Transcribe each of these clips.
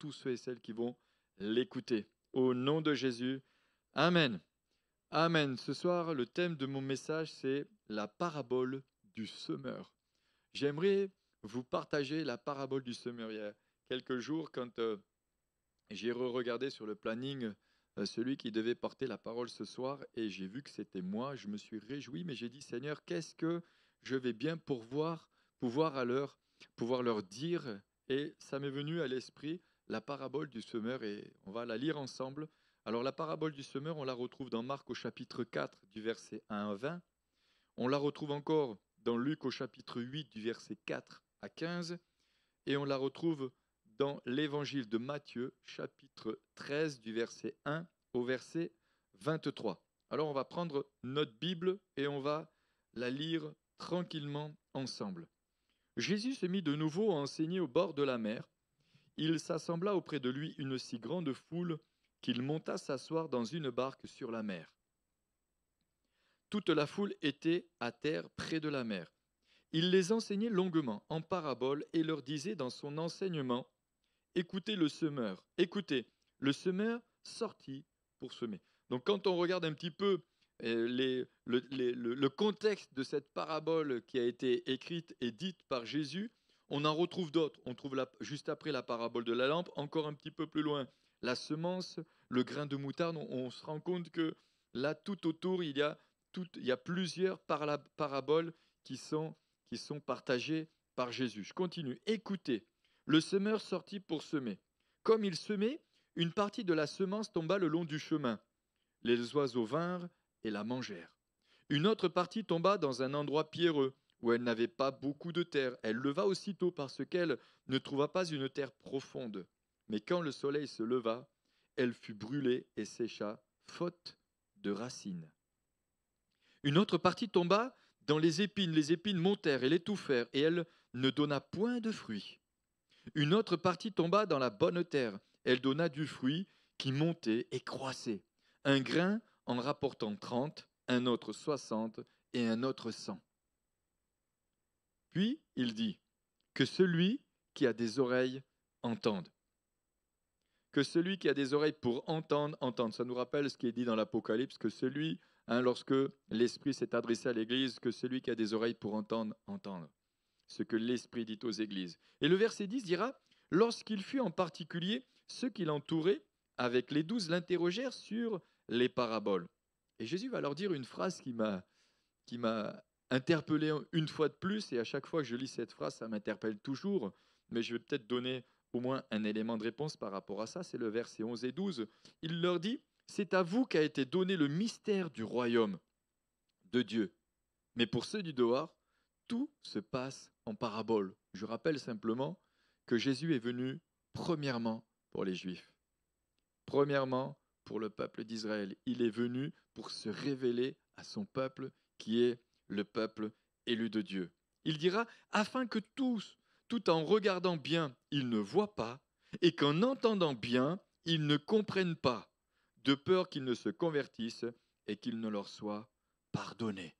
tous ceux et celles qui vont l'écouter. Au nom de Jésus, Amen. Amen. Ce soir, le thème de mon message, c'est la parabole du semeur. J'aimerais vous partager la parabole du semeur. Il y a quelques jours, quand j'ai regardé sur le planning celui qui devait porter la parole ce soir, et j'ai vu que c'était moi, je me suis réjoui, mais j'ai dit, Seigneur, qu'est-ce que je vais bien pouvoir leur dire? Et ça m'est venu à l'esprit la parabole du semeur, et on va la lire ensemble. Alors la parabole du semeur, on la retrouve dans Marc au chapitre 4 du verset 1 à 20. On la retrouve encore dans Luc au chapitre 8 du verset 4 à 15. Et on la retrouve dans l'évangile de Matthieu, chapitre 13, du verset 1 au verset 23. Alors on va prendre notre Bible et on va la lire tranquillement ensemble. Jésus se mit de nouveau à enseigner au bord de la mer. Il s'assembla auprès de lui une si grande foule qu'il monta s'asseoir dans une barque sur la mer. Toute la foule était à terre près de la mer. Il les enseignait longuement en paraboles et leur disait dans son enseignement: Écoutez le semeur, écoutez, le semeur sortit pour semer. Donc quand on regarde un petit peu le contexte de cette parabole qui a été écrite et dite par Jésus, on en retrouve d'autres. On trouve juste après la parabole de la lampe, encore un petit peu plus loin, la semence, le grain de moutarde. On se rend compte que là, tout autour, il y a plusieurs paraboles qui sont partagées par Jésus. Je continue. Écoutez. Le semeur sortit pour semer. Comme il semait, une partie de la semence tomba le long du chemin. Les oiseaux vinrent et la mangèrent. Une autre partie tomba dans un endroit pierreux, où elle n'avait pas beaucoup de terre. Elle leva aussitôt parce qu'elle ne trouva pas une terre profonde. Mais quand le soleil se leva, elle fut brûlée et sécha, faute de racines. Une autre partie tomba dans les épines montèrent et l'étouffèrent, et elle ne donna point de fruits. Une autre partie tomba dans la bonne terre. Elle donna du fruit qui montait et croissait. Un grain en rapportant 30, un autre 60 et un autre 100. Puis il dit, que celui qui a des oreilles entende. Que celui qui a des oreilles pour entendre, entende. Ça nous rappelle ce qui est dit dans l'Apocalypse, que celui, lorsque l'Esprit s'est adressé à l'Église, que celui qui a des oreilles pour entendre, entende. Ce que l'Esprit dit aux églises. Et le verset 10 dira, lorsqu'il fut en particulier, ceux qui l'entouraient, avec les 12, l'interrogèrent sur les paraboles. Et Jésus va leur dire une phrase qui m'a interpellé une fois de plus, et à chaque fois que je lis cette phrase, ça m'interpelle toujours, mais je vais peut-être donner au moins un élément de réponse par rapport à ça, c'est le verset 11 et 12. Il leur dit, c'est à vous qu'a été donné le mystère du royaume de Dieu. Mais pour ceux du dehors, tout se passe en parabole. Je rappelle simplement que Jésus est venu premièrement pour les Juifs, premièrement pour le peuple d'Israël. Il est venu pour se révéler à son peuple qui est le peuple élu de Dieu. Il dira, afin que tous, tout en regardant bien, ils ne voient pas, et qu'en entendant bien, ils ne comprennent pas, de peur qu'ils ne se convertissent et qu'il ne leur soit pardonné.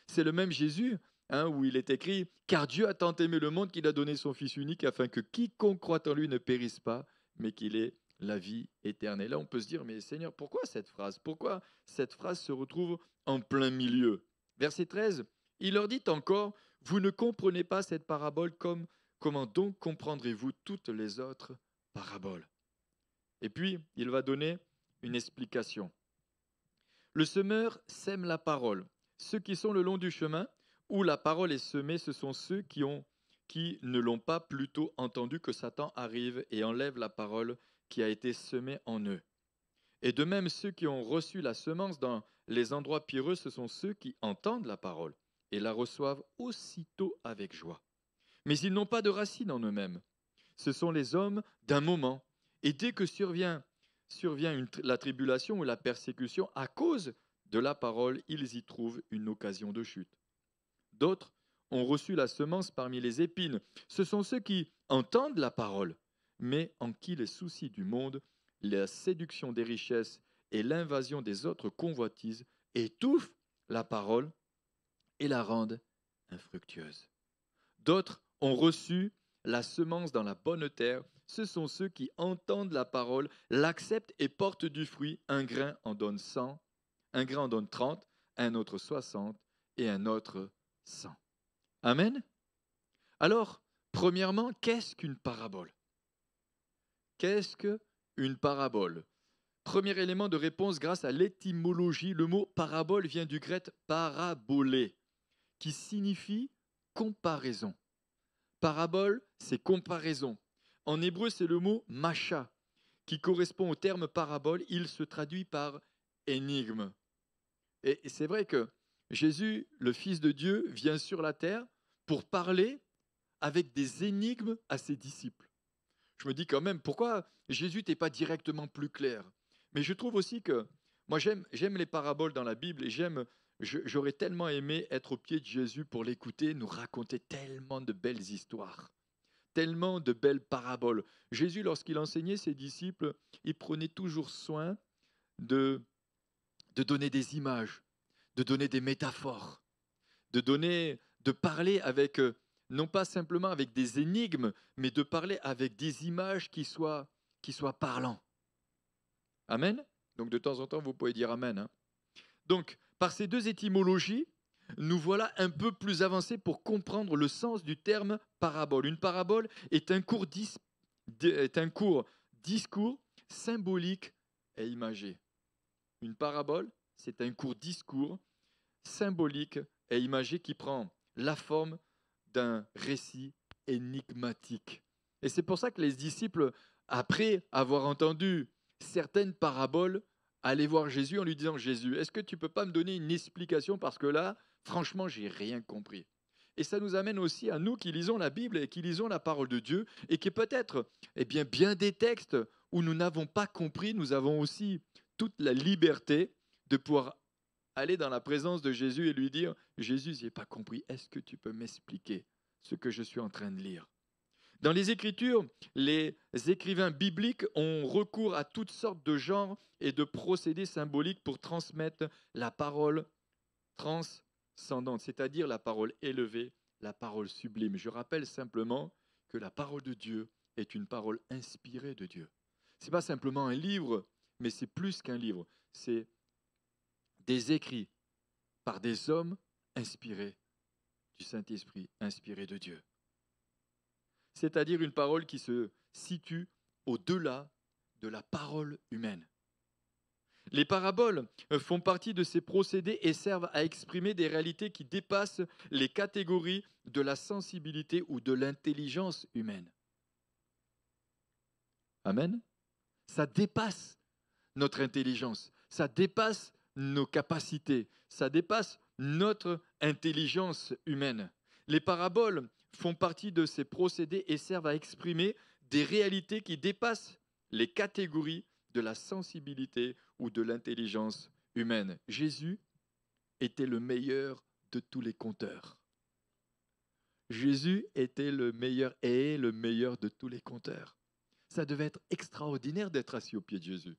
C'est le même Jésus où il est écrit « Car Dieu a tant aimé le monde qu'il a donné son Fils unique afin que quiconque croit en lui ne périsse pas, mais qu'il ait la vie éternelle. » Là, on peut se dire « Mais Seigneur, pourquoi cette phrase? Pourquoi cette phrase se retrouve en plein milieu ?» Verset 13, il leur dit encore « Vous ne comprenez pas cette parabole, comment donc comprendrez-vous toutes les autres paraboles ?» Et puis, il va donner une explication. Le semeur sème la parole. Ceux qui sont le long du chemin, où la parole est semée, ce sont ceux qui ne l'ont pas plutôt entendu que Satan arrive et enlève la parole qui a été semée en eux. Et de même, ceux qui ont reçu la semence dans les endroits pierreux, ce sont ceux qui entendent la parole et la reçoivent aussitôt avec joie. Mais ils n'ont pas de racine en eux-mêmes. Ce sont les hommes d'un moment. Et dès que survient la tribulation ou la persécution à cause de la parole, ils y trouvent une occasion de chute. D'autres ont reçu la semence parmi les épines. Ce sont ceux qui entendent la parole, mais en qui les soucis du monde, la séduction des richesses et l'invasion des autres convoitises étouffent la parole et la rendent infructueuse. D'autres ont reçu la semence dans la bonne terre. ce sont ceux qui entendent la parole, l'acceptent et portent du fruit. Un grain en donne 100, un grain en donne 30, un autre 60 et un autre 100. Amen. Alors, premièrement, qu'est-ce qu'une parabole? Qu'est-ce qu'une parabole? Premier élément de réponse grâce à l'étymologie, le mot parabole vient du grec parabolé, qui signifie comparaison. Parabole, c'est comparaison. En hébreu, c'est le mot macha, qui correspond au terme parabole. Il se traduit par énigme. Et c'est vrai que Jésus, le Fils de Dieu, vient sur la terre pour parler avec des énigmes à ses disciples. Je me dis quand même, pourquoi Jésus n'était pas directement plus clair? Mais je trouve aussi que, moi j'aime les paraboles dans la Bible et j'aurais tellement aimé être au pied de Jésus pour l'écouter, nous raconter tellement de belles histoires, tellement de belles paraboles. Jésus, lorsqu'il enseignait ses disciples, il prenait toujours soin de, de donner des images, de donner des métaphores, de parler avec, non pas simplement avec des énigmes, mais de parler avec des images qui soient parlants. Amen. Donc de temps en temps, vous pouvez dire Amen. Hein. Donc, par ces deux étymologies, nous voilà un peu plus avancés pour comprendre le sens du terme parabole. Une parabole est un court discours symbolique et imagé. Une parabole, c'est un court discours symbolique et imagé qui prend la forme d'un récit énigmatique. Et c'est pour ça que les disciples, après avoir entendu certaines paraboles, allaient voir Jésus en lui disant « Jésus, est-ce que tu ne peux pas me donner une explication parce que là, franchement, j'ai rien compris ». Et ça nous amène aussi à nous qui lisons la Bible et qui lisons la parole de Dieu et qui peut-être, bien des textes où nous n'avons pas compris, nous avons aussi toute la liberté de pouvoir aller dans la présence de Jésus et lui dire « Jésus, je n'ai pas compris, est-ce que tu peux m'expliquer ce que je suis en train de lire ?» Dans les Écritures, les écrivains bibliques ont recours à toutes sortes de genres et de procédés symboliques pour transmettre la parole transcendante, c'est-à-dire la parole élevée, la parole sublime. Je rappelle simplement que la parole de Dieu est une parole inspirée de Dieu. Ce n'est pas simplement un livre, mais c'est plus qu'un livre. C'est des écrits par des hommes inspirés du Saint-Esprit, inspirés de Dieu. C'est-à-dire une parole qui se situe au-delà de la parole humaine. Les paraboles font partie de ces procédés et servent à exprimer des réalités qui dépassent les catégories de la sensibilité ou de l'intelligence humaine. Amen. Ça dépasse notre intelligence, ça dépasse nos capacités, ça dépasse notre intelligence humaine. Les paraboles font partie de ces procédés et servent à exprimer des réalités qui dépassent les catégories de la sensibilité ou de l'intelligence humaine. Jésus était le meilleur de tous les conteurs. Jésus était le meilleur et est le meilleur de tous les conteurs. Ça devait être extraordinaire d'être assis au pied de Jésus.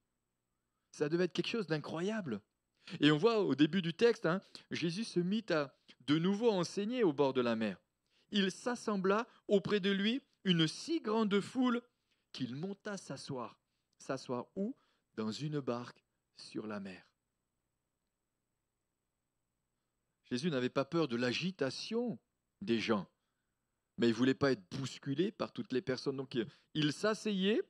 Ça devait être quelque chose d'incroyable. Et on voit au début du texte, Jésus se mit à de nouveau enseigner au bord de la mer. Il s'assembla auprès de lui une si grande foule qu'il monta s'asseoir. S'asseoir où? Dans une barque sur la mer. Jésus n'avait pas peur de l'agitation des gens, mais il ne voulait pas être bousculé par toutes les personnes. Donc il s'asseyait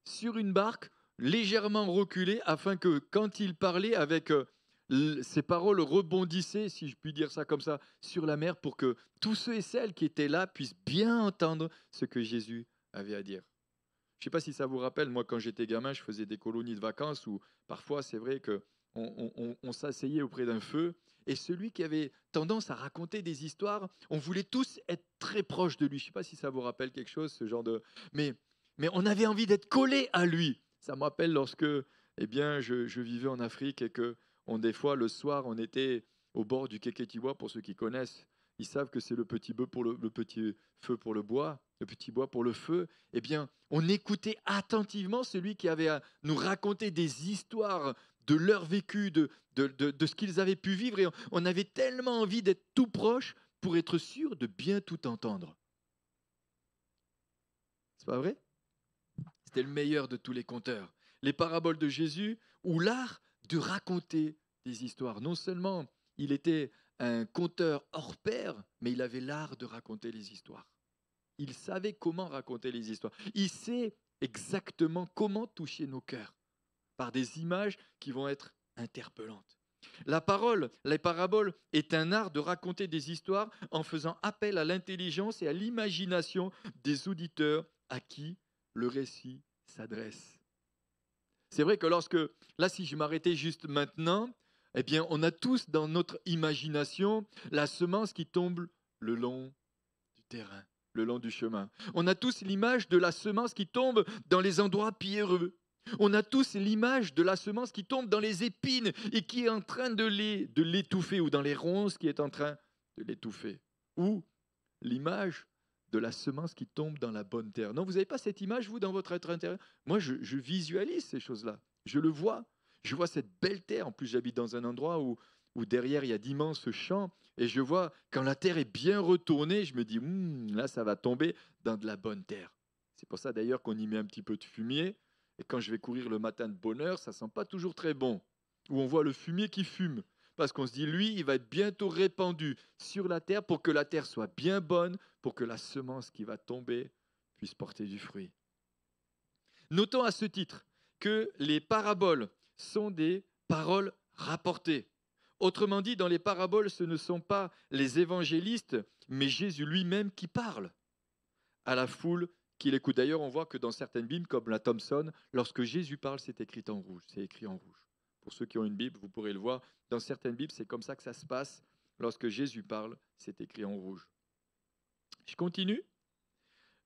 sur une barque légèrement reculée afin que quand il parlait avec ses paroles rebondissaient, si je puis dire ça comme ça, sur la mer pour que tous ceux et celles qui étaient là puissent bien entendre ce que Jésus avait à dire. Je ne sais pas si ça vous rappelle, moi quand j'étais gamin, je faisais des colonies de vacances où parfois c'est vrai qu'on s'asseyait auprès d'un feu et celui qui avait tendance à raconter des histoires, on voulait tous être très proches de lui. Je ne sais pas si ça vous rappelle quelque chose, ce genre de... Mais on avait envie d'être collé à lui. Ça me rappelle lorsque je vivais en Afrique et que des fois le soir on était au bord du Keketiwa, pour ceux qui connaissent, ils savent que c'est le petit bœuf pour le petit feu pour le bois, le petit bois pour le feu. Eh bien, on écoutait attentivement celui qui avait à nous raconter des histoires de leur vécu, de ce qu'ils avaient pu vivre. Et on avait tellement envie d'être tout proche pour être sûr de bien tout entendre. C'est pas vrai? C'était le meilleur de tous les conteurs. Les paraboles de Jésus ou l'art de raconter des histoires. Non seulement il était un conteur hors pair, mais il avait l'art de raconter les histoires. Il savait comment raconter les histoires. Il sait exactement comment toucher nos cœurs par des images qui vont être interpellantes. La parole, les paraboles, est un art de raconter des histoires en faisant appel à l'intelligence et à l'imagination des auditeurs à qui le récit s'adresse. C'est vrai que là, si je m'arrêtais juste maintenant, eh bien, on a tous dans notre imagination la semence qui tombe le long du terrain, le long du chemin. On a tous l'image de la semence qui tombe dans les endroits pierreux. On a tous l'image de la semence qui tombe dans les épines et qui est en train de l'étouffer, ou dans les ronces qui est en train de l'étouffer. Ou l'image de la semence qui tombe dans la bonne terre. Non, vous n'avez pas cette image, vous, dans votre être intérieur? Moi, je visualise ces choses-là. Je le vois. Je vois cette belle terre. En plus, j'habite dans un endroit où derrière, il y a d'immenses champs. Et je vois, quand la terre est bien retournée, je me dis, là, ça va tomber dans de la bonne terre. C'est pour ça, d'ailleurs, qu'on y met un petit peu de fumier. Et quand je vais courir le matin de bonne heure, ça ne sent pas toujours très bon. Où on voit le fumier qui fume. Parce qu'on se dit, lui, il va être bientôt répandu sur la terre pour que la terre soit bien bonne, pour que la semence qui va tomber puisse porter du fruit. Notons à ce titre que les paraboles sont des paroles rapportées. Autrement dit, dans les paraboles, ce ne sont pas les évangélistes, mais Jésus lui-même qui parle à la foule qui l'écoute. D'ailleurs, on voit que dans certaines Bibles, comme la Thompson, lorsque Jésus parle, c'est écrit en rouge. C'est écrit en rouge. Pour ceux qui ont une Bible, vous pourrez le voir. Dans certaines Bibles, c'est comme ça que ça se passe. Lorsque Jésus parle, c'est écrit en rouge. Je continue.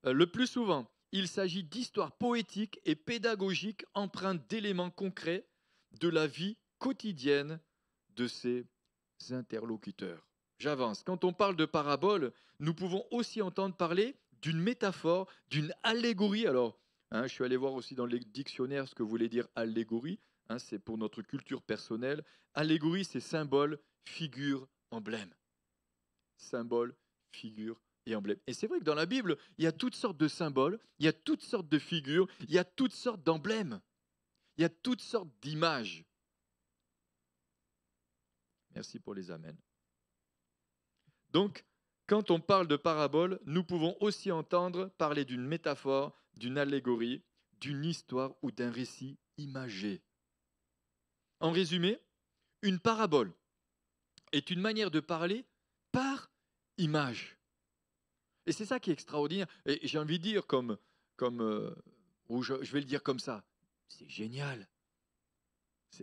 Le plus souvent, il s'agit d'histoires poétiques et pédagogiques empreintes d'éléments concrets de la vie quotidienne de ses interlocuteurs. J'avance. Quand on parle de parabole, nous pouvons aussi entendre parler d'une métaphore, d'une allégorie. Alors, je suis allé voir aussi dans les dictionnaires ce que voulait dire allégorie. C'est pour notre culture personnelle. Allégorie, c'est symbole, figure, emblème. Symbole, figure et emblème. Et c'est vrai que dans la Bible, il y a toutes sortes de symboles, il y a toutes sortes de figures, il y a toutes sortes d'emblèmes, il y a toutes sortes d'images. Merci pour les amens. Donc, quand on parle de parabole, nous pouvons aussi entendre parler d'une métaphore, d'une allégorie, d'une histoire ou d'un récit imagé. En résumé, une parabole est une manière de parler par image. Et c'est ça qui est extraordinaire. Et j'ai envie de dire, ou je vais le dire comme ça, c'est génial.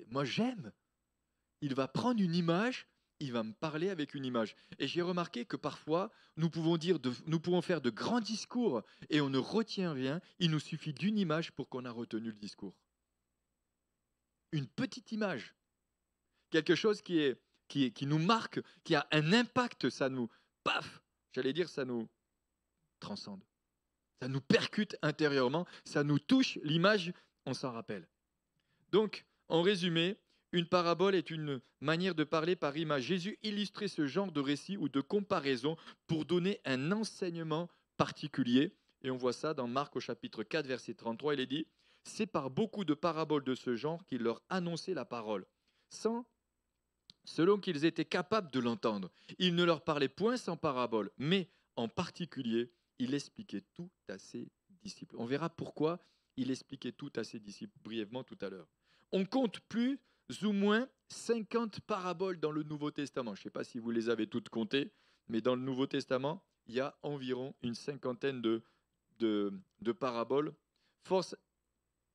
Moi, j'aime. Il va prendre une image, il va me parler avec une image. Et j'ai remarqué que parfois, nous pouvons faire de grands discours et on ne retient rien. Il nous suffit d'une image pour qu'on a retenu le discours. Une petite image. Quelque chose qui nous marque, qui a un impact, ça nous, ça nous transcende. Ça nous percute intérieurement, ça nous touche, l'image, on s'en rappelle. Donc, en résumé, une parabole est une manière de parler par image. Jésus illustrait ce genre de récit ou de comparaison pour donner un enseignement particulier. Et on voit ça dans Marc au chapitre 4, verset 33. Il est dit, « C'est par beaucoup de paraboles de ce genre qu'il leur annonçait la parole, selon qu'ils étaient capables de l'entendre. Il ne leur parlait point sans parabole, mais en particulier, il expliquait tout à ses disciples. » On verra pourquoi il expliquait tout à ses disciples brièvement tout à l'heure. On compte plus ou moins 50 paraboles dans le Nouveau Testament. Je ne sais pas si vous les avez toutes comptées, mais dans le Nouveau Testament, il y a environ une cinquantaine de paraboles. Force,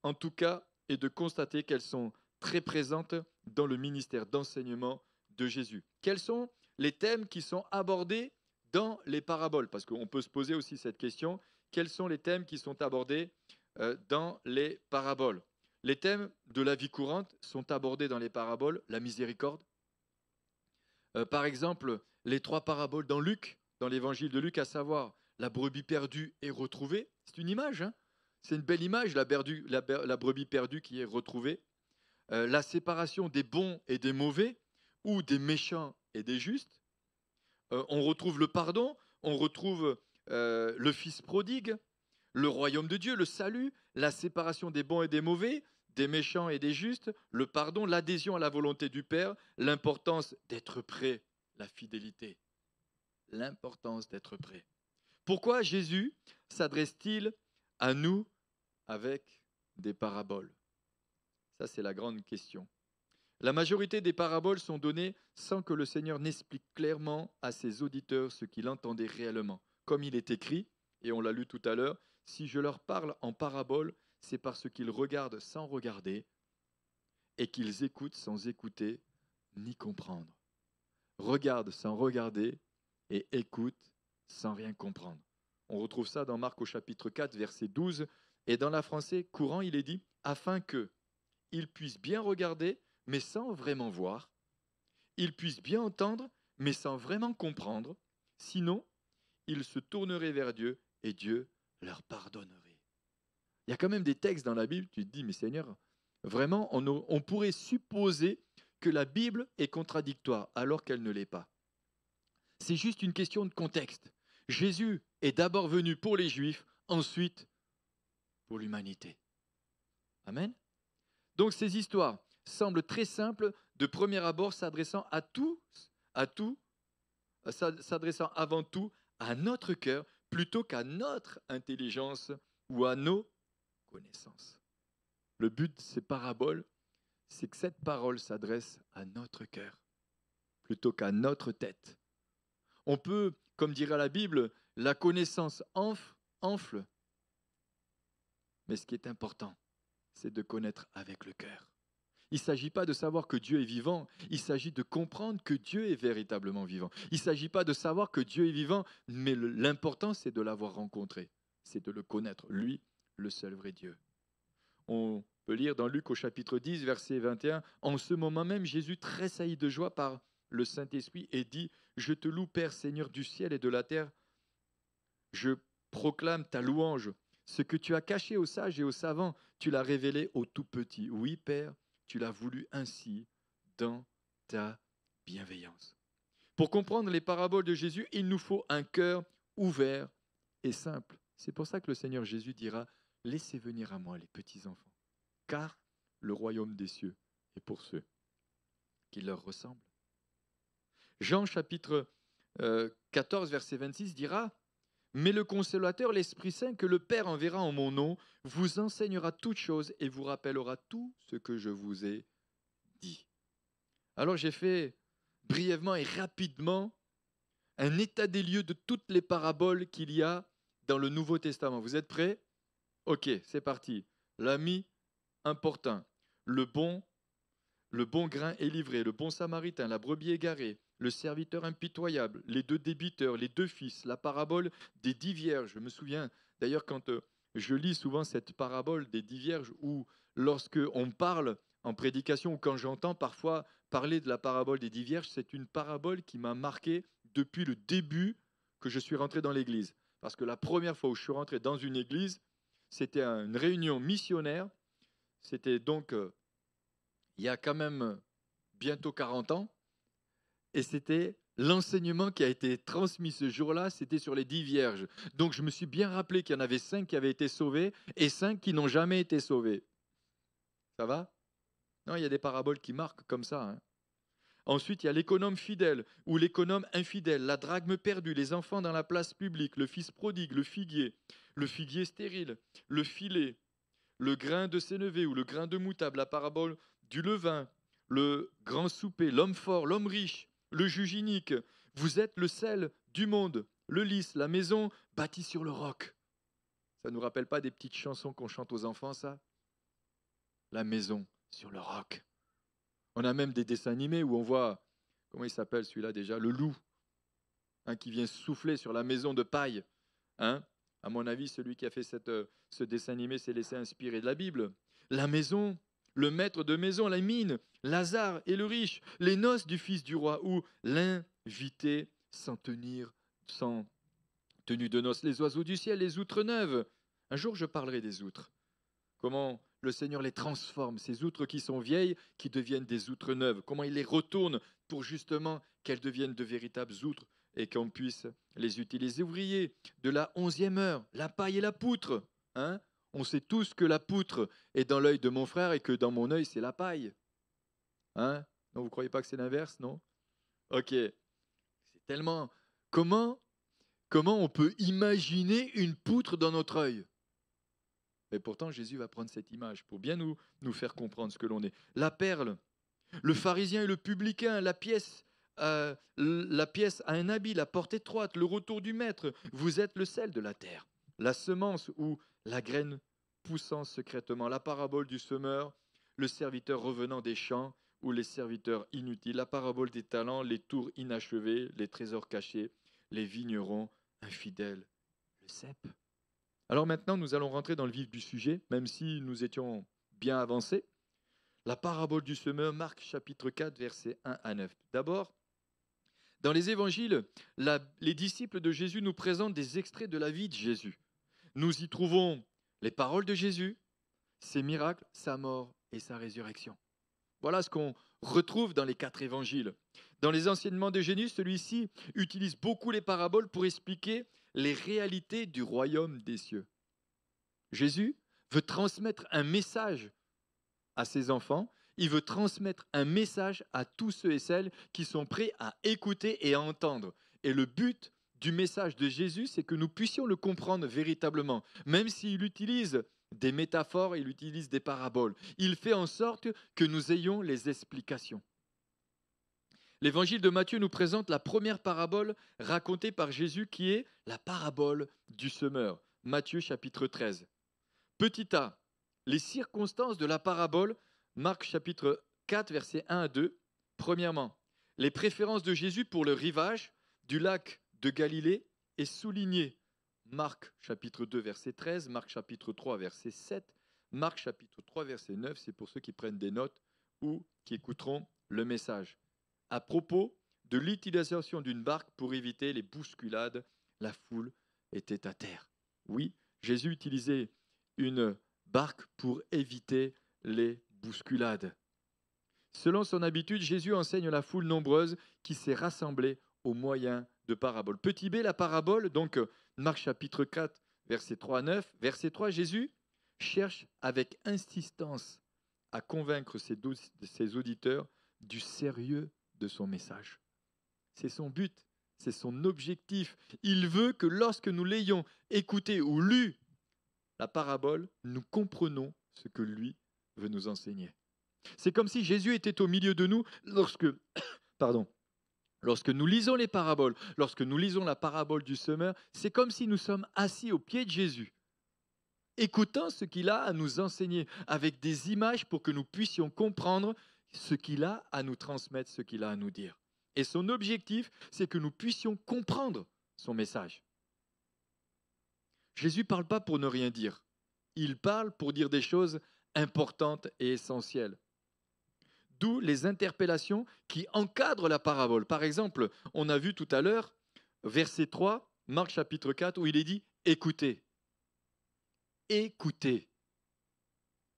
en tout cas, est de constater qu'elles sont très présentes dans le ministère d'enseignement de Jésus. Quels sont les thèmes qui sont abordés dans les paraboles? Parce qu'on peut se poser aussi cette question. Quels sont les thèmes qui sont abordés dans les paraboles? Les thèmes de la vie courante sont abordés dans les paraboles, la miséricorde. Par exemple, les 3 paraboles dans Luc, dans l'évangile de Luc, à savoir la brebis perdue et retrouvée. C'est une image, c'est une belle image, la brebis perdue qui est retrouvée. La séparation des bons et des mauvais, ou des méchants et des justes. On retrouve le pardon, on retrouve le fils prodigue, le royaume de Dieu, le salut, la séparation des bons et des mauvais, des méchants et des justes, le pardon, l'adhésion à la volonté du Père, l'importance d'être prêt, la fidélité, l'importance d'être prêt. Pourquoi Jésus s'adresse-t-il à nous avec des paraboles? Ça, c'est la grande question. La majorité des paraboles sont données sans que le Seigneur n'explique clairement à ses auditeurs ce qu'il entendait réellement. Comme il est écrit, et on l'a lu tout à l'heure, si je leur parle en parabole, c'est parce qu'ils regardent sans regarder et qu'ils écoutent sans écouter ni comprendre. Regarde sans regarder et écoute sans rien comprendre. On retrouve ça dans Marc au chapitre 4, verset 12. Et dans la français courant, il est dit « afin qu'ils puissent bien regarder, mais sans vraiment voir. Ils puissent bien entendre, mais sans vraiment comprendre. Sinon, ils se tourneraient vers Dieu et Dieu leur pardonnerait. » Il y a quand même des textes dans la Bible, tu te dis, mais Seigneur, vraiment, on pourrait supposer que la Bible est contradictoire alors qu'elle ne l'est pas. C'est juste une question de contexte. Jésus est d'abord venu pour les Juifs, ensuite pour l'humanité. Amen. Donc ces histoires semblent très simples de premier abord, s'adressant s'adressant avant tout à notre cœur plutôt qu'à notre intelligence ou à nos connaissances. Le but de ces paraboles, c'est que cette parole s'adresse à notre cœur plutôt qu'à notre tête. On peut, comme dirait la Bible, la connaissance enfle, mais ce qui est important, c'est de connaître avec le cœur. Il ne s'agit pas de savoir que Dieu est vivant, il s'agit de comprendre que Dieu est véritablement vivant. Il ne s'agit pas de savoir que Dieu est vivant, mais l'important c'est de l'avoir rencontré, c'est de le connaître, lui, le seul vrai Dieu. On peut lire dans Luc au chapitre 10, verset 21, « En ce moment même, Jésus tressaillit de joie par le Saint-Esprit et dit, « Je te loue, Père, Seigneur du ciel et de la terre, je proclame ta louange. Ce que tu as caché aux sages et aux savants, tu l'as révélé aux tout petits. Oui, Père, tu l'as voulu ainsi dans ta bienveillance. » Pour comprendre les paraboles de Jésus, il nous faut un cœur ouvert et simple. C'est pour ça que le Seigneur Jésus dira, « Laissez venir à moi les petits-enfants, car le royaume des cieux est pour ceux qui leur ressemblent. » Jean chapitre 14, verset 26 dira, « Mais le consolateur, l'Esprit Saint, que le Père enverra en mon nom, vous enseignera toutes choses et vous rappellera tout ce que je vous ai dit. » Alors j'ai fait brièvement et rapidement un état des lieux de toutes les paraboles qu'il y a dans le Nouveau Testament. Vous êtes prêts? Ok, c'est parti. L'ami importun, le bon grain est livré, le bon samaritain, la brebis égarée, le serviteur impitoyable, les deux débiteurs, les deux fils, la parabole des 10 vierges. Je me souviens d'ailleurs quand je lis souvent cette parabole des 10 vierges où lorsque on parle en prédication ou quand j'entends parfois parler de la parabole des 10 vierges, c'est une parabole qui m'a marqué depuis le début que je suis rentré dans l'église. Parce que la première fois où je suis rentré dans une église, c'était une réunion missionnaire. C'était donc il y a quand même bientôt 40 ans. Et c'était l'enseignement qui a été transmis ce jour-là, c'était sur les 10 vierges. Donc je me suis bien rappelé qu'il y en avait 5 qui avaient été sauvés et 5 qui n'ont jamais été sauvés. Ça va? Non, il y a des paraboles qui marquent comme ça. Hein. Ensuite, il y a l'économe fidèle ou l'économe infidèle, la drachme perdue, les enfants dans la place publique, le fils prodigue, le figuier stérile, le filet, le grain de sénévé ou le grain de moutable, la parabole du levain, le grand souper, l'homme fort, l'homme riche, le juge inique. Vous êtes le sel du monde, le lys, la maison bâtie sur le roc. Ça ne nous rappelle pas des petites chansons qu'on chante aux enfants, ça? La maison sur le roc. On a même des dessins animés où on voit, comment il s'appelle celui-là déjà? Le loup, hein, qui vient souffler sur la maison de paille. Hein? À mon avis, celui qui a fait ce dessin animé s'est laissé inspirer de la Bible. La maison, le maître de maison, la mine, Lazare et le riche, les noces du fils du roi, ou l'invité sans tenue de noces, les oiseaux du ciel, les outres neuves. Un jour, je parlerai des outres. Comment le Seigneur les transforme, ces outres qui sont vieilles, qui deviennent des outres neuves. Comment il les retourne pour justement qu'elles deviennent de véritables outres et qu'on puisse les utiliser. Ouvriers de la 11e heure, la paille et la poutre. Hein? On sait tous que la poutre est dans l'œil de mon frère et que dans mon œil, c'est la paille. Hein? Non, vous ne croyez pas que c'est l'inverse, non? Ok. C'est tellement... Comment on peut imaginer une poutre dans notre œil? Mais pourtant, Jésus va prendre cette image pour bien nous faire comprendre ce que l'on est. La perle, le pharisien et le publicain, la pièce à un habit, la porte étroite, le retour du maître. Vous êtes le sel de la terre. La semence ou la graine poussant secrètement. La parabole du semeur, le serviteur revenant des champs ou les serviteurs inutiles. La parabole des talents, les tours inachevés, les trésors cachés, les vignerons infidèles. Le cep. Alors maintenant, nous allons rentrer dans le vif du sujet, même si nous étions bien avancés. La parabole du semeur, Marc chapitre 4, versets 1 à 9. D'abord, dans les évangiles, les disciples de Jésus nous présentent des extraits de la vie de Jésus. Nous y trouvons les paroles de Jésus, ses miracles, sa mort et sa résurrection. Voilà ce qu'on retrouve dans les 4 évangiles. Dans les enseignements de Jésus, celui-ci utilise beaucoup les paraboles pour expliquer les réalités du royaume des cieux. Jésus veut transmettre un message à ses enfants, il veut transmettre un message à tous ceux et celles qui sont prêts à écouter et à entendre. Et le but du message de Jésus, c'est que nous puissions le comprendre véritablement. Même s'il utilise des métaphores, il utilise des paraboles. Il fait en sorte que nous ayons les explications. L'évangile de Matthieu nous présente la première parabole racontée par Jésus qui est la parabole du semeur. Matthieu chapitre 13. Petit a, les circonstances de la parabole, Marc chapitre 4, versets 1 à 2. Premièrement, les préférences de Jésus pour le rivage du lac de Galilée est souligné. Marc chapitre 2, verset 13, Marc chapitre 3, verset 7, Marc chapitre 3, verset 9, c'est pour ceux qui prennent des notes ou qui écouteront le message. À propos de l'utilisation d'une barque pour éviter les bousculades, la foule était à terre. Oui, Jésus utilisait une barque pour éviter les bousculades. Selon son habitude, Jésus enseigne la foule nombreuse qui s'est rassemblée au moyen de paraboles. Petit b, la parabole, donc Marc chapitre 4, verset 3 à 9. Verset 3, Jésus cherche avec insistance à convaincre ses auditeurs du sérieux de son message. C'est son but, c'est son objectif. Il veut que lorsque nous l'ayons écouté ou lu, la parabole, nous comprenons ce que lui veut nous enseigner. C'est comme si Jésus était au milieu de nous lorsque nous lisons les paraboles, lorsque nous lisons la parabole du semeur, c'est comme si nous sommes assis au pied de Jésus, écoutant ce qu'il a à nous enseigner, avec des images pour que nous puissions comprendre ce qu'il a à nous transmettre, ce qu'il a à nous dire. Et son objectif, c'est que nous puissions comprendre son message. Jésus ne parle pas pour ne rien dire. Il parle pour dire des choses importantes et essentielles. D'où les interpellations qui encadrent la parabole. Par exemple, on a vu tout à l'heure, verset 3, Marc chapitre 4, où il est dit « Écoutez ». Écoutez.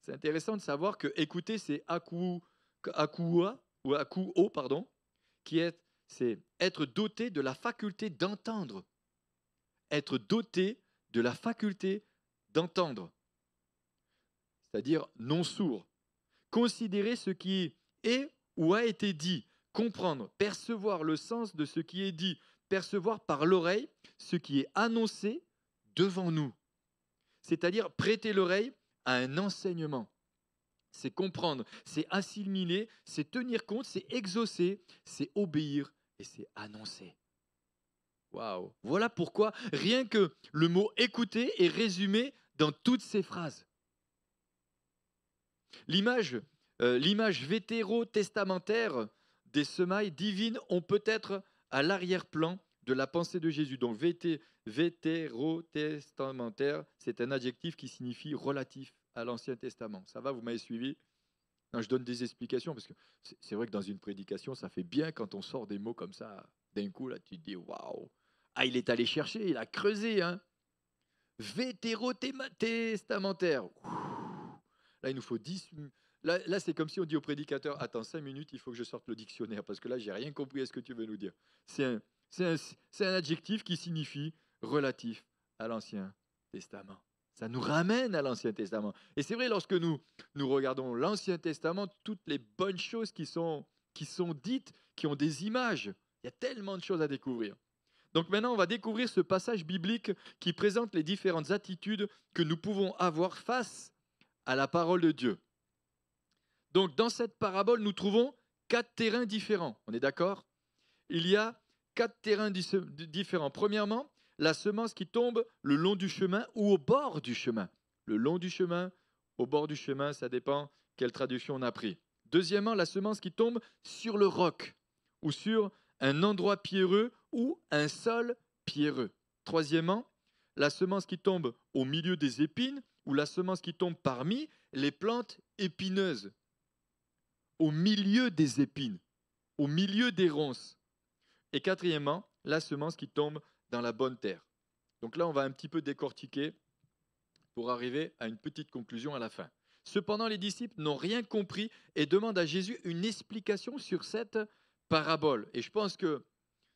C'est intéressant de savoir que « écouter », c'est « akouo », c'est être doté de la faculté d'entendre. Être doté de la faculté d'entendre, c'est-à-dire non sourd. Considérer ce qui est ou a été dit, comprendre, percevoir le sens de ce qui est dit, percevoir par l'oreille ce qui est annoncé devant nous. C'est-à-dire prêter l'oreille à un enseignement. C'est comprendre, c'est assimiler, c'est tenir compte, c'est exaucer, c'est obéir et c'est annoncer. Waouh! Voilà pourquoi rien que le mot écouter est résumé dans toutes ces phrases. L'image vétérotestamentaire des semailles divines ont peut-être à l'arrière-plan de la pensée de Jésus. Donc vétérotestamentaire, c'est un adjectif qui signifie relatif à l'Ancien Testament. Ça va, vous m'avez suivi? Non, je donne des explications parce que c'est vrai que dans une prédication, ça fait bien quand on sort des mots comme ça. D'un coup, là, tu te dis waouh! Ah, il est allé chercher, il a creusé, hein? Vétérotestamentaire. Là, il nous faut 10 minutes. Là, c'est comme si on dit au prédicateur, attends 5 minutes, il faut que je sorte le dictionnaire, parce que là, j'ai rien compris à ce que tu veux nous dire. C'est C'est un adjectif qui signifie relatif à l'Ancien Testament. Ça nous ramène à l'Ancien Testament. Et c'est vrai, lorsque nous regardons l'Ancien Testament, toutes les bonnes choses qui sont dites, qui ont des images, il y a tellement de choses à découvrir. Donc maintenant, on va découvrir ce passage biblique qui présente les différentes attitudes que nous pouvons avoir face à la parole de Dieu. Donc dans cette parabole, nous trouvons 4 terrains différents. On est d'accord ? Il y a 4 terrains différents. Premièrement, la semence qui tombe le long du chemin ou au bord du chemin. Le long du chemin, au bord du chemin, ça dépend quelle traduction on a pris. Deuxièmement, la semence qui tombe sur le roc ou sur un endroit pierreux ou un sol pierreux. Troisièmement, la semence qui tombe au milieu des épines ou la semence qui tombe parmi les plantes épineuses. Au milieu des épines, au milieu des ronces. Et quatrièmement, la semence qui tombe dans la bonne terre. Donc là, on va un petit peu décortiquer pour arriver à une petite conclusion à la fin. Cependant, les disciples n'ont rien compris et demandent à Jésus une explication sur cette parabole. Et je pense que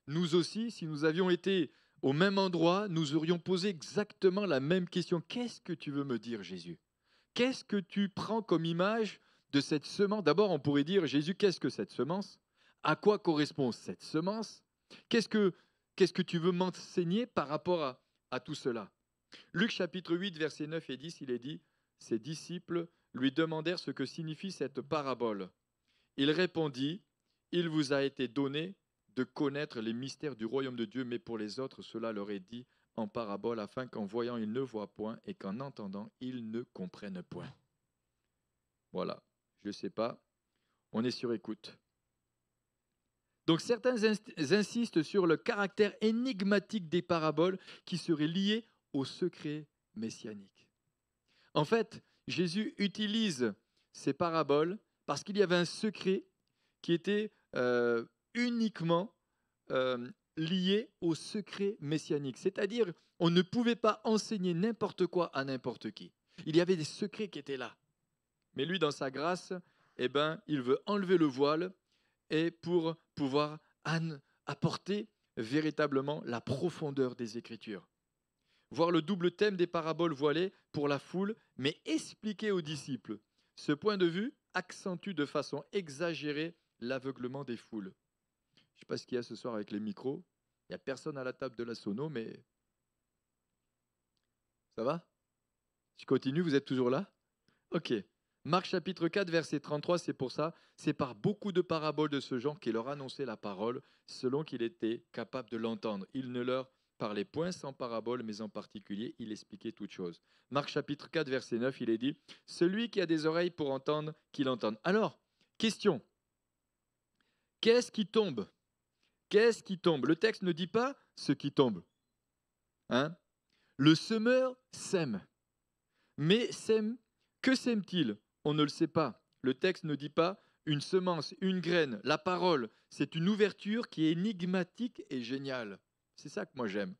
nous aussi, si nous avions été au même endroit, nous aurions posé exactement la même question. Qu'est-ce que tu veux me dire, Jésus ? Qu'est-ce que tu prends comme image de cette semence ? D'abord, on pourrait dire, Jésus, qu'est-ce que cette semence ? À quoi correspond cette semence ? Qu'est-ce que tu veux m'enseigner par rapport à tout cela ? Luc chapitre 8, versets 9 et 10, il est dit, ses disciples lui demandèrent ce que signifie cette parabole. Il répondit, il vous a été donné de connaître les mystères du royaume de Dieu, mais pour les autres, cela leur est dit en parabole, afin qu'en voyant, ils ne voient point et qu'en entendant, ils ne comprennent point. Voilà, je ne sais pas, on est sur écoute. Donc certains insistent sur le caractère énigmatique des paraboles qui seraient liées au secret messianique. En fait, Jésus utilise ces paraboles parce qu'il y avait un secret qui était uniquement lié au secret messianique. C'est-à-dire, on ne pouvait pas enseigner n'importe quoi à n'importe qui. Il y avait des secrets qui étaient là. Mais lui, dans sa grâce, il veut enlever le voile et pour pouvoir apporter véritablement la profondeur des Écritures. Voir le double thème des paraboles voilées pour la foule, mais expliquer aux disciples. Ce point de vue accentue de façon exagérée l'aveuglement des foules. Je ne sais pas ce qu'il y a ce soir avec les micros. Il n'y a personne à la table de la sono, mais ça va ? Je continue, vous êtes toujours là ? Ok. Marc chapitre 4, verset 33, c'est pour ça, c'est par beaucoup de paraboles de ce genre qu'il leur annonçait la parole, selon qu'il était capable de l'entendre. Il ne leur parlait point sans parabole, mais en particulier, il expliquait toutes choses. Marc chapitre 4, verset 9, il est dit, « Celui qui a des oreilles pour entendre, qu'il entende. » Alors, question, qu'est-ce qui tombe ? Qu'est-ce qui tombe ? Le texte ne dit pas ce qui tombe. Hein ? Le semeur sème. Mais que sème-t-il ? On ne le sait pas. Le texte ne dit pas une semence, une graine, la parole. C'est une ouverture qui est énigmatique et géniale. C'est ça que moi j'aime.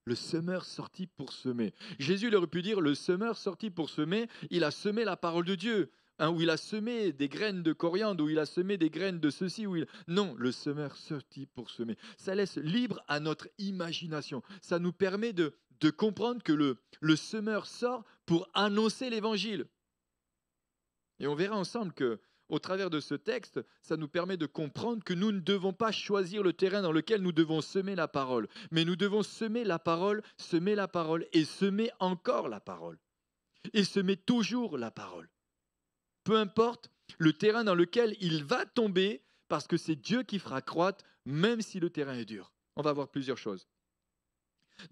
Le semeur sorti pour semer. Jésus aurait pu dire, le semeur sorti pour semer, il a semé la parole de Dieu. Où il a semé des graines de coriandre, où il a semé des graines de ceci. Non, le semeur sorti pour semer. Ça laisse libre à notre imagination. Ça nous permet de comprendre que le semeur sort pour annoncer l'évangile. Et on verra ensemble qu'au travers de ce texte, ça nous permet de comprendre que nous ne devons pas choisir le terrain dans lequel nous devons semer la parole, mais nous devons semer la parole et semer encore la parole. Et semer toujours la parole. Peu importe le terrain dans lequel il va tomber, parce que c'est Dieu qui fera croître, même si le terrain est dur. On va voir plusieurs choses.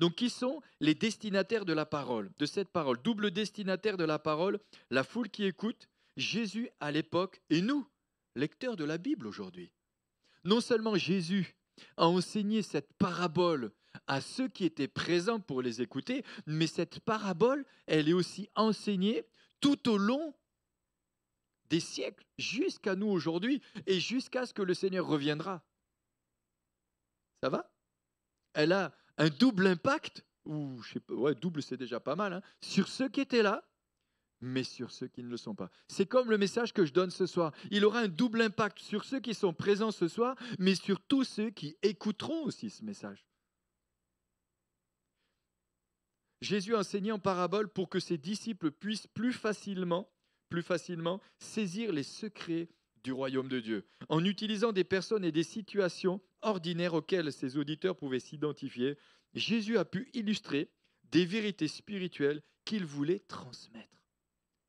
Donc, qui sont les destinataires de la parole, de cette parole ? Double destinataire de la parole, la foule qui écoute, Jésus à l'époque et nous, lecteurs de la Bible aujourd'hui. Non seulement Jésus a enseigné cette parabole à ceux qui étaient présents pour les écouter, mais cette parabole, elle est aussi enseignée tout au long des siècles, jusqu'à nous aujourd'hui et jusqu'à ce que le Seigneur reviendra. Ça va ? Elle a un double impact, ou je sais pas, ouais, double c'est déjà pas mal, hein, sur ceux qui étaient là, mais sur ceux qui ne le sont pas. C'est comme le message que je donne ce soir. Il aura un double impact sur ceux qui sont présents ce soir, mais sur tous ceux qui écouteront aussi ce message. Jésus a enseigné en parabole pour que ses disciples puissent plus facilement saisir les secrets du royaume de Dieu, en utilisant des personnes et des situations ordinaires auxquelles ses auditeurs pouvaient s'identifier. Jésus a pu illustrer des vérités spirituelles qu'il voulait transmettre.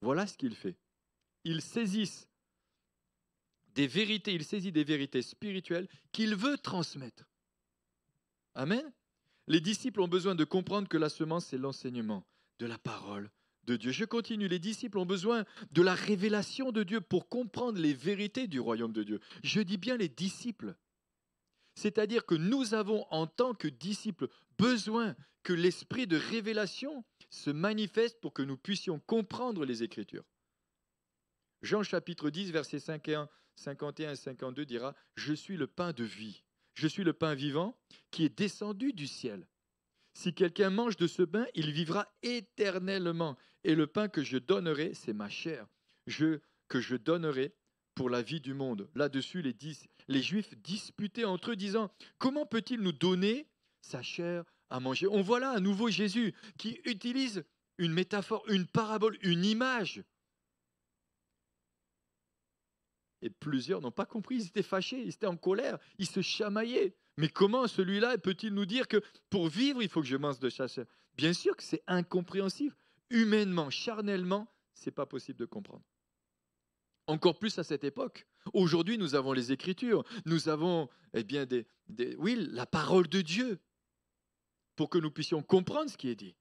Voilà ce qu'il fait. Il saisit des vérités spirituelles qu'il veut transmettre. Amen. Les disciples ont besoin de comprendre que la semence, c'est l'enseignement de la parole de Dieu. Je continue. Les disciples ont besoin de la révélation de Dieu pour comprendre les vérités du royaume de Dieu. Je dis bien les disciples. C'est-à-dire que nous avons, en tant que disciples, besoin que l'esprit de révélation se manifeste pour que nous puissions comprendre les Écritures. Jean chapitre 10, versets 51 et 52 dira « Je suis le pain de vie, je suis le pain vivant qui est descendu du ciel. Si quelqu'un mange de ce pain, il vivra éternellement. Et le pain que je donnerai, c'est ma chair, que je donnerai pour la vie du monde. » Là-dessus, les Juifs disputaient entre eux, disant « Comment peut-il nous donner sa chair à manger ?» On voit là à nouveau Jésus qui utilise une métaphore, une parabole, une image. Et plusieurs n'ont pas compris, ils étaient fâchés, ils étaient en colère, ils se chamaillaient. Mais comment celui-là peut-il nous dire que pour vivre, il faut que je mange de sa chair? Bien sûr que c'est incompréhensible. Humainement, charnellement, ce n'est pas possible de comprendre. Encore plus à cette époque. Aujourd'hui, nous avons les Écritures, nous avons la parole de Dieu pour que nous puissions comprendre ce qui est dit.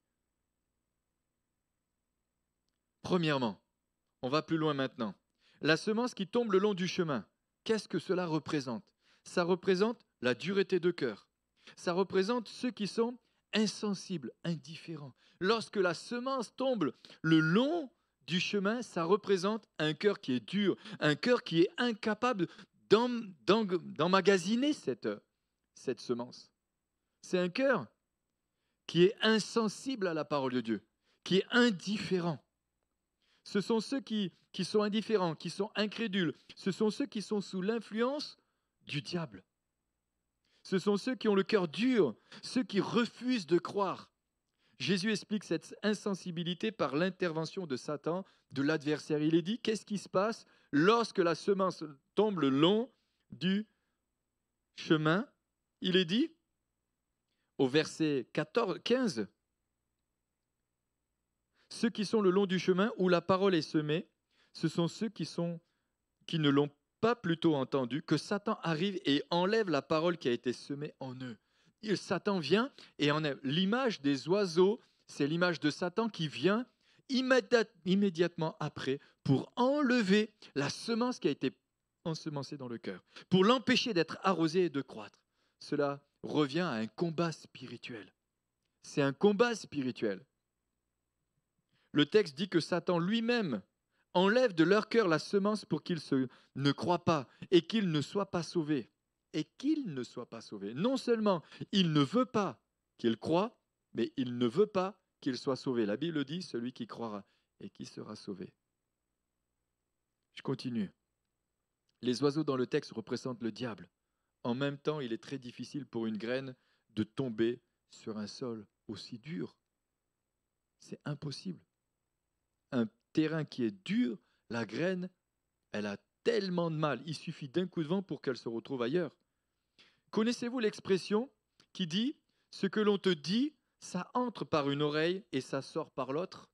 Premièrement, on va plus loin maintenant. La semence qui tombe le long du chemin, qu'est-ce que cela représente? Ça représente la dureté de cœur. Ça représente ceux qui sont insensibles, indifférents. Lorsque la semence tombe le long du chemin, ça représente un cœur qui est dur, un cœur qui est incapable d'emmagasiner cette semence. C'est un cœur qui est insensible à la parole de Dieu, qui est indifférent. Ce sont ceux qui sont indifférents, qui sont incrédules. Ce sont ceux qui sont sous l'influence du diable. Ce sont ceux qui ont le cœur dur, ceux qui refusent de croire. Jésus explique cette insensibilité par l'intervention de Satan, de l'adversaire. Il est dit, qu'est-ce qui se passe lorsque la semence tombe le long du chemin? Il est dit, au verset 15, ceux qui sont le long du chemin où la parole est semée, ce sont ceux qui ne l'ont pas plutôt entendu, que Satan arrive et enlève la parole qui a été semée en eux. Satan vient et enlève. L'image des oiseaux, c'est l'image de Satan qui vient immédiatement après pour enlever la semence qui a été ensemencée dans le cœur, pour l'empêcher d'être arrosé et de croître. Cela revient à un combat spirituel. C'est un combat spirituel. Le texte dit que Satan lui-même enlève de leur cœur la semence pour qu'ils ne croient pas et qu'ils ne soient pas sauvés. Et qu'ils ne soient pas sauvés. Non seulement il ne veut pas qu'ils croient, mais il ne veut pas qu'ils soient sauvés. La Bible dit, celui qui croira et qui sera sauvé. Je continue. Les oiseaux dans le texte représentent le diable. En même temps, il est très difficile pour une graine de tomber sur un sol aussi dur. C'est impossible. Un terrain qui est dur, la graine, elle a tellement de mal. Il suffit d'un coup de vent pour qu'elle se retrouve ailleurs. Connaissez-vous l'expression qui dit « ce que l'on te dit, ça entre par une oreille et ça sort par l'autre » ?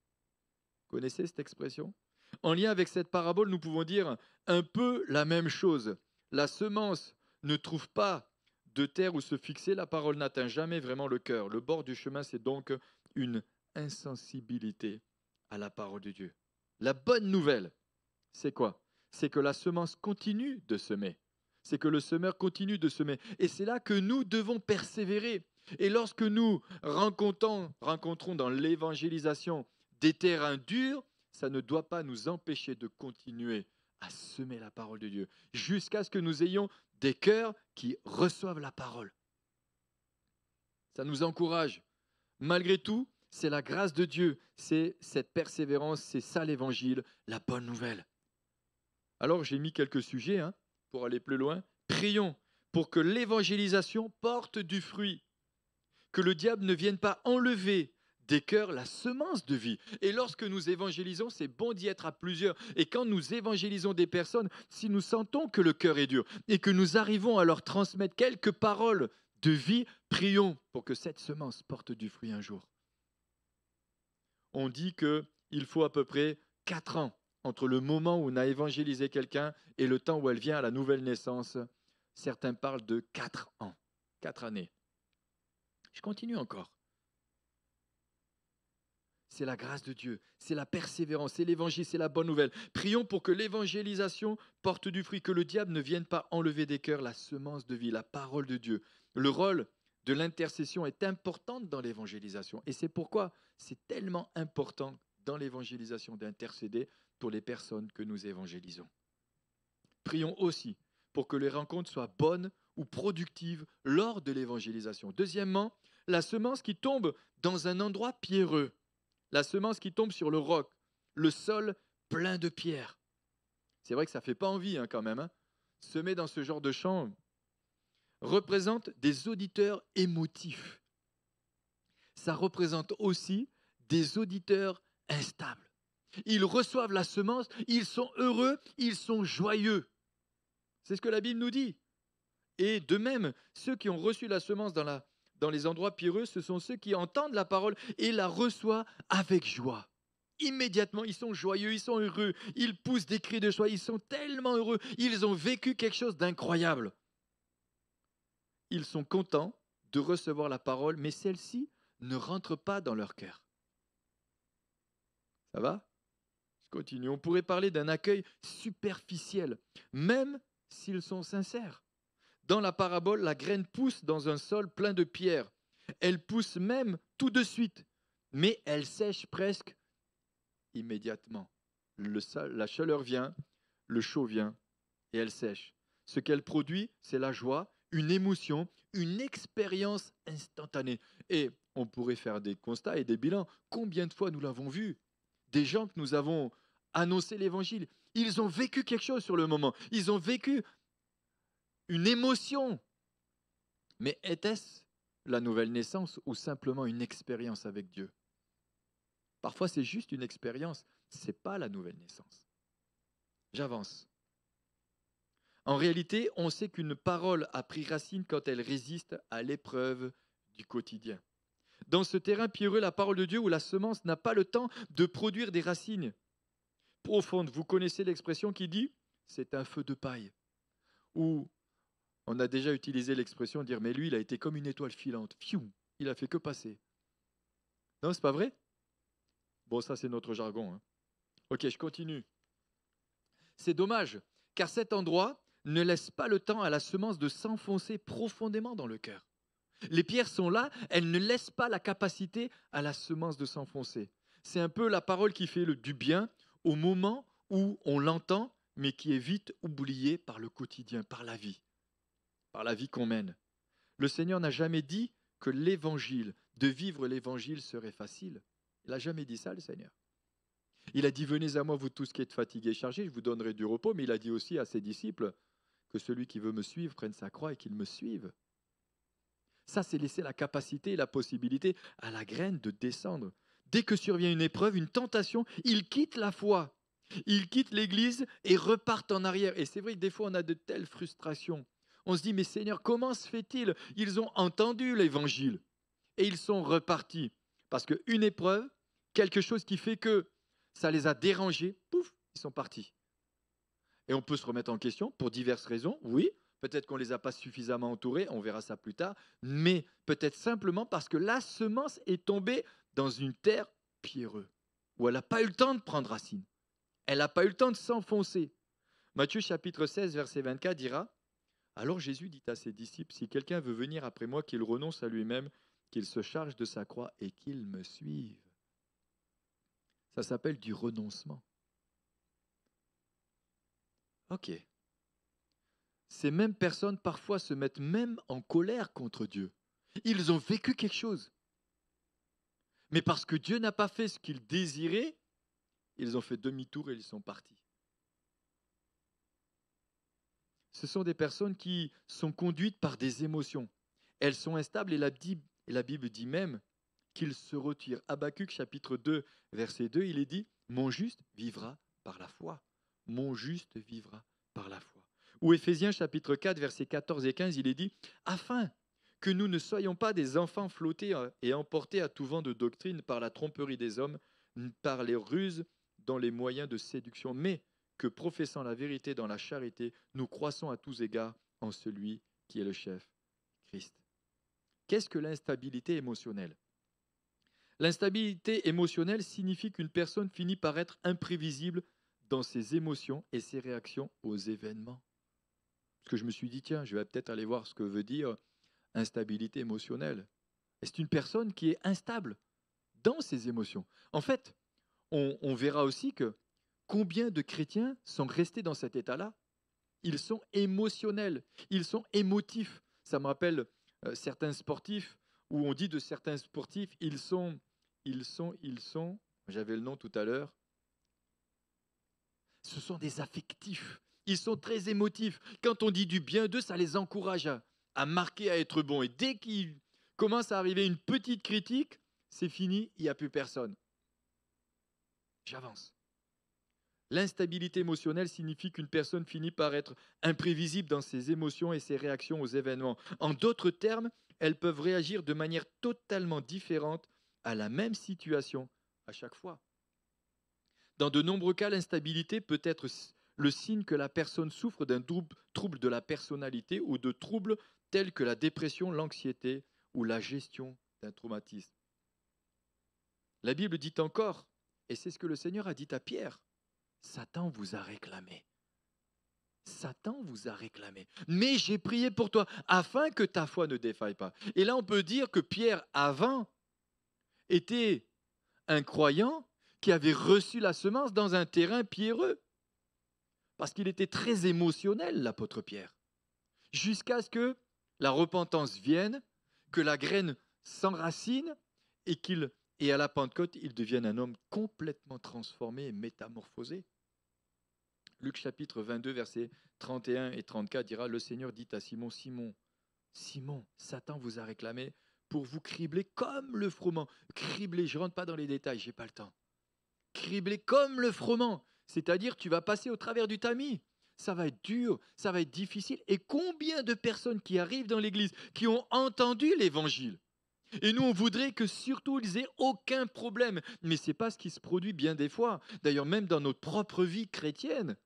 Connaissez cette expression ? En lien avec cette parabole, nous pouvons dire un peu la même chose. La semence ne trouve pas de terre où se fixer, la parole n'atteint jamais vraiment le cœur. Le bord du chemin, c'est donc une insensibilité à la parole de Dieu. La bonne nouvelle, c'est quoi? C'est que la semence continue de semer. C'est que le semeur continue de semer. Et c'est là que nous devons persévérer. Et lorsque nous rencontrons dans l'évangélisation des terrains durs, ça ne doit pas nous empêcher de continuer à semer la parole de Dieu, jusqu'à ce que nous ayons des cœurs qui reçoivent la parole. Ça nous encourage. Malgré tout, c'est la grâce de Dieu, c'est cette persévérance, c'est ça l'évangile, la bonne nouvelle. Alors j'ai mis quelques sujets pour aller plus loin. Prions pour que l'évangélisation porte du fruit, que le diable ne vienne pas enlever des cœurs la semence de vie. Et lorsque nous évangélisons, c'est bon d'y être à plusieurs. Et quand nous évangélisons des personnes, si nous sentons que le cœur est dur et que nous arrivons à leur transmettre quelques paroles de vie, prions pour que cette semence porte du fruit un jour. On dit qu'il faut à peu près 4 ans entre le moment où on a évangélisé quelqu'un et le temps où elle vient à la nouvelle naissance. Certains parlent de 4 ans, 4 années. Je continue encore. C'est la grâce de Dieu, c'est la persévérance, c'est l'évangile, c'est la bonne nouvelle. Prions pour que l'évangélisation porte du fruit, que le diable ne vienne pas enlever des cœurs la semence de vie, la parole de Dieu. Le rôle de l'intercession est important dans l'évangélisation. Et c'est pourquoi c'est tellement important dans l'évangélisation d'intercéder pour les personnes que nous évangélisons. Prions aussi pour que les rencontres soient bonnes ou productives lors de l'évangélisation. Deuxièmement, la semence qui tombe dans un endroit pierreux. La semence qui tombe sur le roc, le sol plein de pierres. C'est vrai que ça ne fait pas envie quand même. Semer dans ce genre de champ représente des auditeurs émotifs. Ça représente aussi des auditeurs instables. Ils reçoivent la semence, ils sont heureux, ils sont joyeux. C'est ce que la Bible nous dit. Et de même, ceux qui ont reçu la semence dans les endroits pierreux, ce sont ceux qui entendent la parole et la reçoivent avec joie. Immédiatement, ils sont joyeux, ils sont heureux, ils poussent des cris de joie, ils sont tellement heureux, ils ont vécu quelque chose d'incroyable. Ils sont contents de recevoir la parole, mais celle-ci ne rentre pas dans leur cœur. Ça va ? Je continue. On pourrait parler d'un accueil superficiel, même s'ils sont sincères. Dans la parabole, la graine pousse dans un sol plein de pierres. Elle pousse même tout de suite, mais elle sèche presque immédiatement. La chaleur vient, le chaud vient, et elle sèche. Ce qu'elle produit, c'est la joie, une émotion, une expérience instantanée. Et on pourrait faire des constats et des bilans. Combien de fois nous l'avons vu ? Des gens que nous avons annoncé l'évangile, ils ont vécu quelque chose sur le moment. Ils ont vécu une émotion. Mais était-ce la nouvelle naissance ou simplement une expérience avec Dieu ? Parfois, c'est juste une expérience, ce n'est pas la nouvelle naissance. J'avance. En réalité, on sait qu'une parole a pris racine quand elle résiste à l'épreuve du quotidien. Dans ce terrain pierreux, la parole de Dieu où la semence n'a pas le temps de produire des racines profondes. Vous connaissez l'expression qui dit « c'est un feu de paille » ou on a déjà utilisé l'expression de dire « mais lui, il a été comme une étoile filante. Fiou, il a fait que passer. » Non, c'est pas vrai ? Bon, ça, c'est notre jargon. Ok, je continue. C'est dommage, car cet endroit ne laisse pas le temps à la semence de s'enfoncer profondément dans le cœur. Les pierres sont là, elles ne laissent pas la capacité à la semence de s'enfoncer. C'est un peu la parole qui fait du bien au moment où on l'entend, mais qui est vite oubliée par le quotidien, par la vie qu'on mène. Le Seigneur n'a jamais dit que l'évangile, de vivre l'évangile serait facile. Il n'a jamais dit ça, le Seigneur. Il a dit, venez à moi, vous tous qui êtes fatigués et chargés, je vous donnerai du repos. Mais il a dit aussi à ses disciples que celui qui veut me suivre prenne sa croix et qu'il me suive. Ça, c'est laisser la capacité et la possibilité à la graine de descendre. Dès que survient une épreuve, une tentation, ils quittent la foi. Ils quittent l'Église et repartent en arrière. Et c'est vrai que des fois, on a de telles frustrations. On se dit, mais Seigneur, comment se fait-il ? Ils ont entendu l'Évangile et ils sont repartis. Parce qu'une épreuve, quelque chose qui fait que ça les a dérangés, pouf, ils sont partis. Et on peut se remettre en question pour diverses raisons, oui. Peut-être qu'on ne les a pas suffisamment entourés, on verra ça plus tard, mais peut-être simplement parce que la semence est tombée dans une terre pierreuse, où elle n'a pas eu le temps de prendre racine. Elle n'a pas eu le temps de s'enfoncer. Matthieu chapitre 16, verset 24 dira, « Alors Jésus dit à ses disciples, si quelqu'un veut venir après moi, qu'il renonce à lui-même, qu'il se charge de sa croix et qu'il me suive. » Ça s'appelle du renoncement. Ok. Ces mêmes personnes parfois se mettent même en colère contre Dieu. Ils ont vécu quelque chose. Mais parce que Dieu n'a pas fait ce qu'ils désiraient, ils ont fait demi-tour et ils sont partis. Ce sont des personnes qui sont conduites par des émotions. Elles sont instables et la Bible dit même qu'ils se retirent. Habakkuk chapitre 2, verset 2, il est dit « Mon juste vivra par la foi. Mon juste vivra par la foi. » Ou Éphésiens chapitre 4, versets 14 et 15, il est dit « Afin que nous ne soyons pas des enfants flottés et emportés à tout vent de doctrine par la tromperie des hommes, par les ruses dans les moyens de séduction, mais que professant la vérité dans la charité, nous croissons à tous égards en celui qui est le chef, Christ. » Qu'est-ce que l'instabilité émotionnelle? L'instabilité émotionnelle signifie qu'une personne finit par être imprévisible dans ses émotions et ses réactions aux événements. Parce que je me suis dit, tiens, je vais peut-être aller voir ce que veut dire instabilité émotionnelle. Et c'est une personne qui est instable dans ses émotions. En fait, on verra aussi que combien de chrétiens sont restés dans cet état-là? Ils sont émotionnels, ils sont émotifs. Ça me rappelle certains sportifs où on dit de certains sportifs, ils sont, j'avais le nom tout à l'heure, ce sont des affectifs. Ils sont très émotifs. Quand on dit du bien d'eux, ça les encourage à marquer, à être bons. Et dès qu'il commence à arriver une petite critique, c'est fini, il n'y a plus personne. J'avance. L'instabilité émotionnelle signifie qu'une personne finit par être imprévisible dans ses émotions et ses réactions aux événements. En d'autres termes, elles peuvent réagir de manière totalement différente à la même situation à chaque fois. Dans de nombreux cas, l'instabilité peut être le signe que la personne souffre d'un trouble de la personnalité ou de troubles tels que la dépression, l'anxiété ou la gestion d'un traumatisme. La Bible dit encore, et c'est ce que le Seigneur a dit à Pierre, Satan vous a réclamé. Satan vous a réclamé. Mais j'ai prié pour toi afin que ta foi ne défaille pas. Et là, on peut dire que Pierre, avant, était un croyant qui avait reçu la semence dans un terrain pierreux. Parce qu'il était très émotionnel, l'apôtre Pierre. Jusqu'à ce que la repentance vienne, que la graine s'enracine et à la Pentecôte, il devienne un homme complètement transformé et métamorphosé. Luc chapitre 22, versets 31 et 34 dira, le Seigneur dit à Simon, Simon, Satan vous a réclamé pour vous cribler comme le froment. Cribler, je ne rentre pas dans les détails, je n'ai pas le temps. Cribler comme le froment, c'est-à-dire tu vas passer au travers du tamis. Ça va être dur, ça va être difficile. Et combien de personnes qui arrivent dans l'église, qui ont entendu l'évangile? Et nous, on voudrait que surtout ils aient aucun problème. Mais ce n'est pas ce qui se produit bien des fois. D'ailleurs, même dans notre propre vie chrétienne.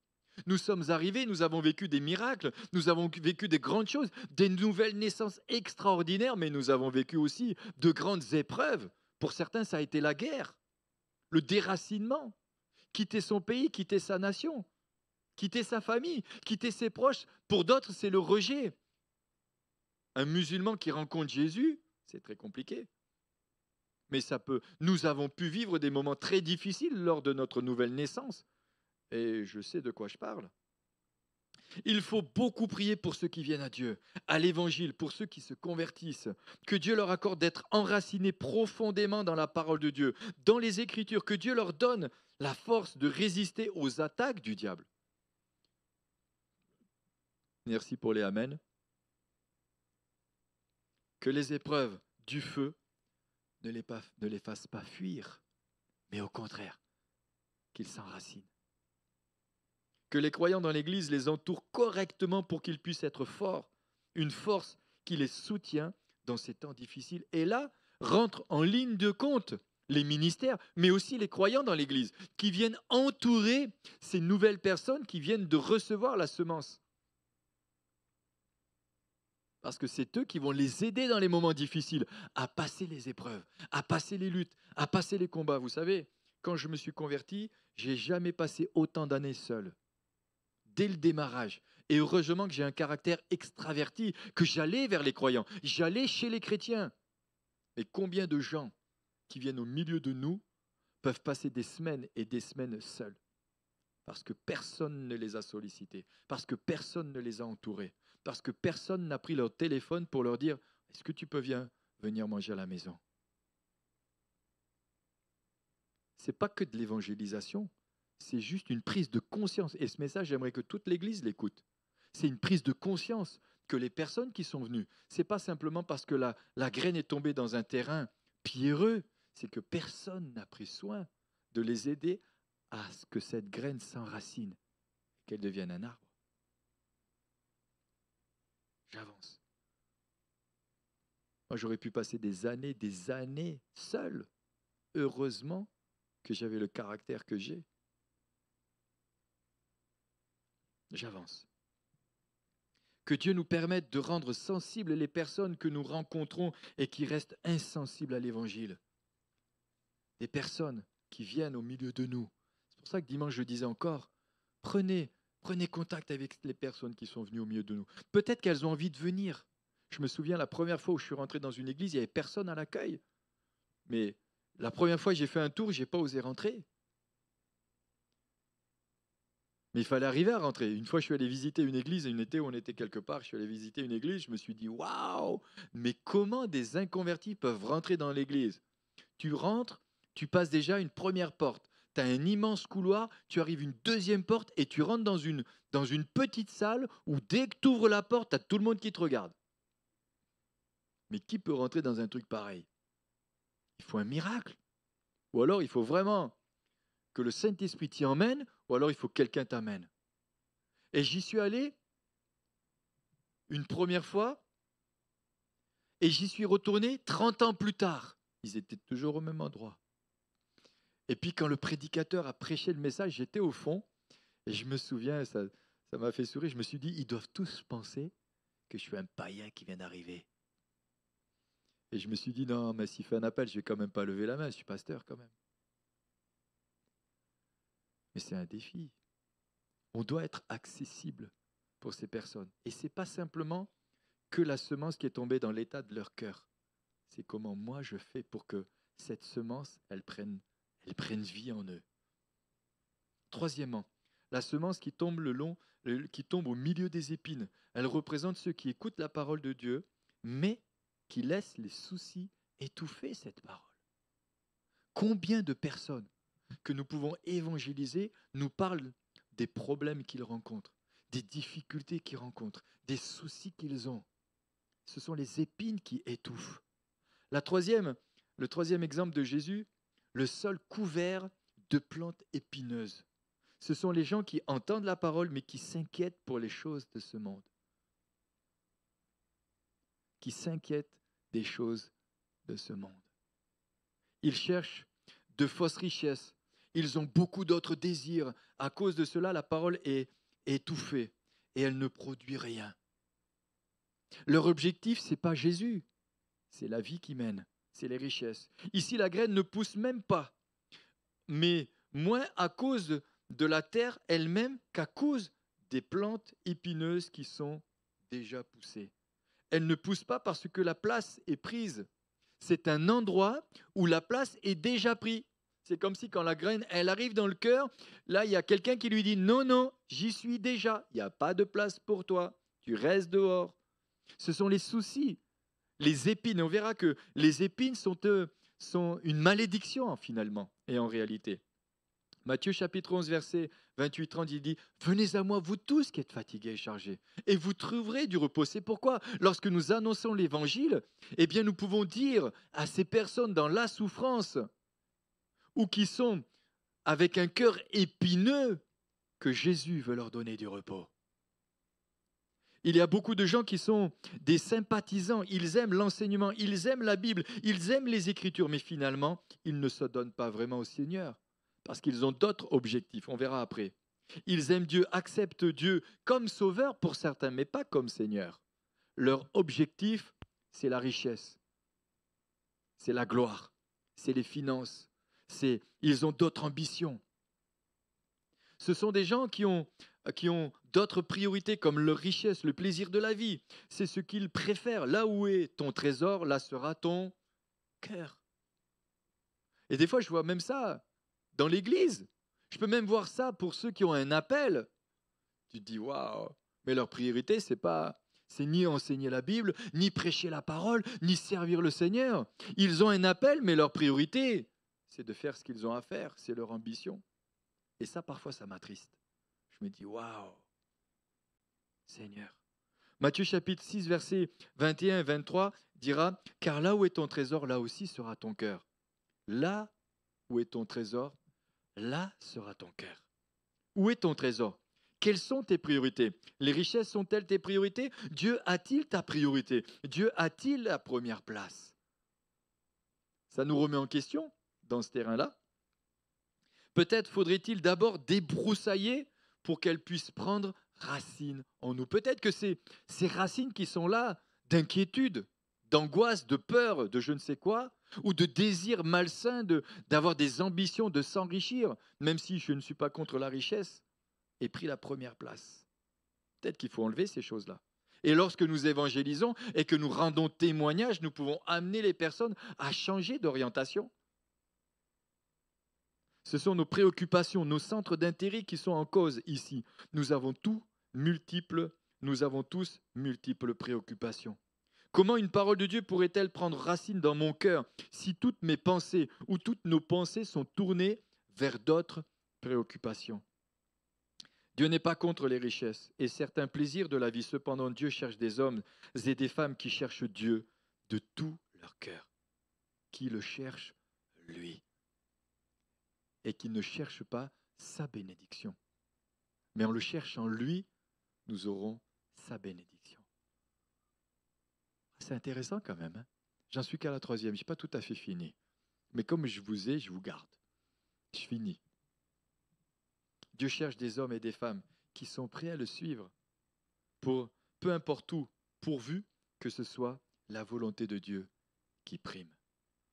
Nous sommes arrivés, nous avons vécu des miracles, nous avons vécu des grandes choses, des nouvelles naissances extraordinaires, mais nous avons vécu aussi de grandes épreuves. Pour certains, ça a été la guerre, le déracinement, quitter son pays, quitter sa nation, quitter sa famille, quitter ses proches. Pour d'autres, c'est le rejet. Un musulman qui rencontre Jésus, c'est très compliqué. Mais ça peut. Nous avons pu vivre des moments très difficiles lors de notre nouvelle naissance. Et je sais de quoi je parle. Il faut beaucoup prier pour ceux qui viennent à Dieu, à l'Évangile, pour ceux qui se convertissent. Que Dieu leur accorde d'être enracinés profondément dans la parole de Dieu, dans les Écritures, que Dieu leur donne la force de résister aux attaques du diable. Merci pour les amens. Que les épreuves du feu ne les fassent pas fuir, mais au contraire, qu'ils s'enracinent. Que les croyants dans l'Église les entourent correctement pour qu'ils puissent être forts, une force qui les soutient dans ces temps difficiles. Et là, rentrent en ligne de compte les ministères, mais aussi les croyants dans l'Église, qui viennent entourer ces nouvelles personnes qui viennent de recevoir la semence. Parce que c'est eux qui vont les aider dans les moments difficiles à passer les épreuves, à passer les luttes, à passer les combats. Vous savez, quand je me suis converti, je n'ai jamais passé autant d'années seul. Dès le démarrage. Et heureusement que j'ai un caractère extraverti, que j'allais vers les croyants, j'allais chez les chrétiens. Mais combien de gens qui viennent au milieu de nous peuvent passer des semaines et des semaines seuls? Parce que personne ne les a sollicités, parce que personne ne les a entourés, parce que personne n'a pris leur téléphone pour leur dire « Est-ce que tu peux venir manger à la maison ?» ce n'est pas que de l'évangélisation, c'est juste une prise de conscience. Et ce message, j'aimerais que toute l'Église l'écoute. C'est une prise de conscience que les personnes qui sont venues, ce n'est pas simplement parce que la graine est tombée dans un terrain pierreux, c'est que personne n'a pris soin de les aider à ce que cette graine s'enracine et qu'elle devienne un arbre. J'avance. Moi, j'aurais pu passer des années seul. Heureusement que j'avais le caractère que j'ai. J'avance. Que Dieu nous permette de rendre sensibles les personnes que nous rencontrons et qui restent insensibles à l'Évangile. Des personnes qui viennent au milieu de nous. C'est pour ça que dimanche, je disais encore, prenez contact avec les personnes qui sont venues au milieu de nous. Peut-être qu'elles ont envie de venir. Je me souviens, la première fois où je suis rentré dans une église, il n'y avait personne à l'accueil. Mais la première fois que j'ai fait un tour, je n'ai pas osé rentrer. Mais il fallait arriver à rentrer. Une fois, je suis allé visiter une église, une été où on était quelque part, je suis allé visiter une église, je me suis dit, waouh, mais comment des inconvertis peuvent rentrer dans l'église? Tu rentres, tu passes déjà une première porte. Tu as un immense couloir, tu arrives une deuxième porte et tu rentres dans une petite salle où dès que tu ouvres la porte, tu as tout le monde qui te regarde. Mais qui peut rentrer dans un truc pareil? Il faut un miracle. Ou alors il faut vraiment que le Saint-Esprit t'y emmène, ou alors il faut que quelqu'un t'amène. Et j'y suis allé une première fois, et j'y suis retourné 30 ans plus tard. Ils étaient toujours au même endroit. Et puis quand le prédicateur a prêché le message, j'étais au fond, et je me souviens, ça m'a fait sourire, je me suis dit, ils doivent tous penser que je suis un païen qui vient d'arriver. Et je me suis dit, non, mais s'il fait un appel, je ne vais quand même pas lever la main, je suis pasteur quand même. Mais c'est un défi. On doit être accessible pour ces personnes. Et ce n'est pas simplement que la semence qui est tombée dans l'état de leur cœur. C'est comment moi je fais pour que cette semence, elle prenne vie en eux. Troisièmement, la semence qui tombe qui tombe au milieu des épines, elle représente ceux qui écoutent la parole de Dieu, mais qui laissent les soucis étouffer cette parole. Combien de personnes que nous pouvons évangéliser nous parlent des problèmes qu'ils rencontrent, des difficultés qu'ils rencontrent, des soucis qu'ils ont. Ce sont les épines qui étouffent. Le troisième exemple de Jésus, le sol couvert de plantes épineuses. Ce sont les gens qui entendent la parole mais qui s'inquiètent pour les choses de ce monde. Qui s'inquiètent des choses de ce monde. Ils cherchent de fausses richesses. Ils ont beaucoup d'autres désirs. À cause de cela, la parole est étouffée et elle ne produit rien. Leur objectif, ce n'est pas Jésus, c'est la vie qui mène, c'est les richesses. Ici, la graine ne pousse même pas, mais moins à cause de la terre elle-même qu'à cause des plantes épineuses qui sont déjà poussées. Elle ne pousse pas parce que la place est prise. C'est un endroit où la place est déjà prise. C'est comme si quand la graine, elle arrive dans le cœur, là, il y a quelqu'un qui lui dit « Non, non, j'y suis déjà, il n'y a pas de place pour toi, tu restes dehors. » Ce sont les soucis, les épines. On verra que les épines sont une malédiction finalement et en réalité. Matthieu chapitre 11, verset 28-30, il dit « Venez à moi, vous tous qui êtes fatigués et chargés, et vous trouverez du repos. » C'est pourquoi, lorsque nous annonçons l'évangile, eh bien, nous pouvons dire à ces personnes dans la souffrance ou qui sont avec un cœur épineux que Jésus veut leur donner du repos. Il y a beaucoup de gens qui sont des sympathisants, ils aiment l'enseignement, ils aiment la Bible, ils aiment les Écritures, mais finalement, ils ne se donnent pas vraiment au Seigneur. Parce qu'ils ont d'autres objectifs, on verra après. Ils aiment Dieu, acceptent Dieu comme sauveur pour certains, mais pas comme Seigneur. Leur objectif, c'est la richesse, c'est la gloire, c'est les finances, ils ont d'autres ambitions. Ce sont des gens qui ont d'autres priorités comme leur richesse, le plaisir de la vie. C'est ce qu'ils préfèrent. Là où est ton trésor, là sera ton cœur. Et des fois, je vois même ça dans l'église. Je peux même voir ça pour ceux qui ont un appel. Tu te dis, waouh, mais leur priorité, c'est ni enseigner la Bible, ni prêcher la parole, ni servir le Seigneur. Ils ont un appel, mais leur priorité, c'est de faire ce qu'ils ont à faire, c'est leur ambition. Et ça, parfois, ça m'attriste. Je me dis, waouh, Seigneur. Matthieu chapitre 6, versets 21 et 23 dira, « Car là où est ton trésor, là aussi sera ton cœur. Là où est ton trésor, là sera ton cœur. » Où est ton trésor? Quelles sont tes priorités? Les richesses sont-elles tes priorités? Dieu a-t-il ta priorité? Dieu a-t-il la première place? Ça nous remet en question dans ce terrain-là. Peut-être faudrait-il d'abord débroussailler pour qu'elles puissent prendre racine en nous. Peut-être que c'est ces racines qui sont là d'inquiétude, d'angoisse, de peur, de je ne sais quoi, ou de désir malsain d'avoir des ambitions de s'enrichir, même si je ne suis pas contre la richesse, ait pris la première place. Peut-être qu'il faut enlever ces choses-là. Et lorsque nous évangélisons et que nous rendons témoignage, nous pouvons amener les personnes à changer d'orientation. Ce sont nos préoccupations, nos centres d'intérêt qui sont en cause ici. Nous avons tous multiples préoccupations. Comment une parole de Dieu pourrait-elle prendre racine dans mon cœur si toutes mes pensées ou toutes nos pensées sont tournées vers d'autres préoccupations? Dieu n'est pas contre les richesses et certains plaisirs de la vie. Cependant, Dieu cherche des hommes et des femmes qui cherchent Dieu de tout leur cœur, qui le cherchent lui et qui ne cherchent pas sa bénédiction. Mais en le cherchant lui, nous aurons sa bénédiction. C'est intéressant quand même. Hein? J'en suis qu'à la 3e, je ne suis pas tout à fait fini. Mais comme je vous ai, je vous garde. Je finis. Dieu cherche des hommes et des femmes qui sont prêts à le suivre pour peu importe où, pourvu que ce soit la volonté de Dieu qui prime.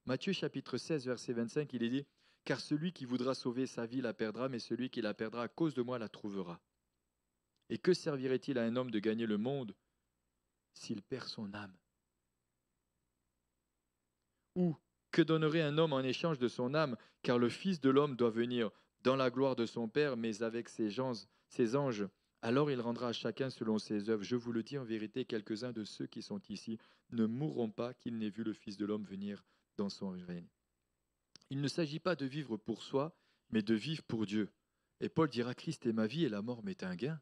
Matthieu chapitre 16, verset 25, il est dit « Car celui qui voudra sauver sa vie la perdra, mais celui qui la perdra à cause de moi la trouvera. Et que servirait-il à un homme de gagner le monde s'il perd son âme? Ou que donnerait un homme en échange de son âme? Car le Fils de l'homme doit venir dans la gloire de son Père, mais avec ses anges. Alors il rendra à chacun selon ses œuvres. Je vous le dis en vérité, quelques-uns de ceux qui sont ici ne mourront pas qu'ils n'aient vu le Fils de l'homme venir dans son règne. » Il ne s'agit pas de vivre pour soi, mais de vivre pour Dieu. Et Paul dira, Christ est ma vie et la mort m'est un gain.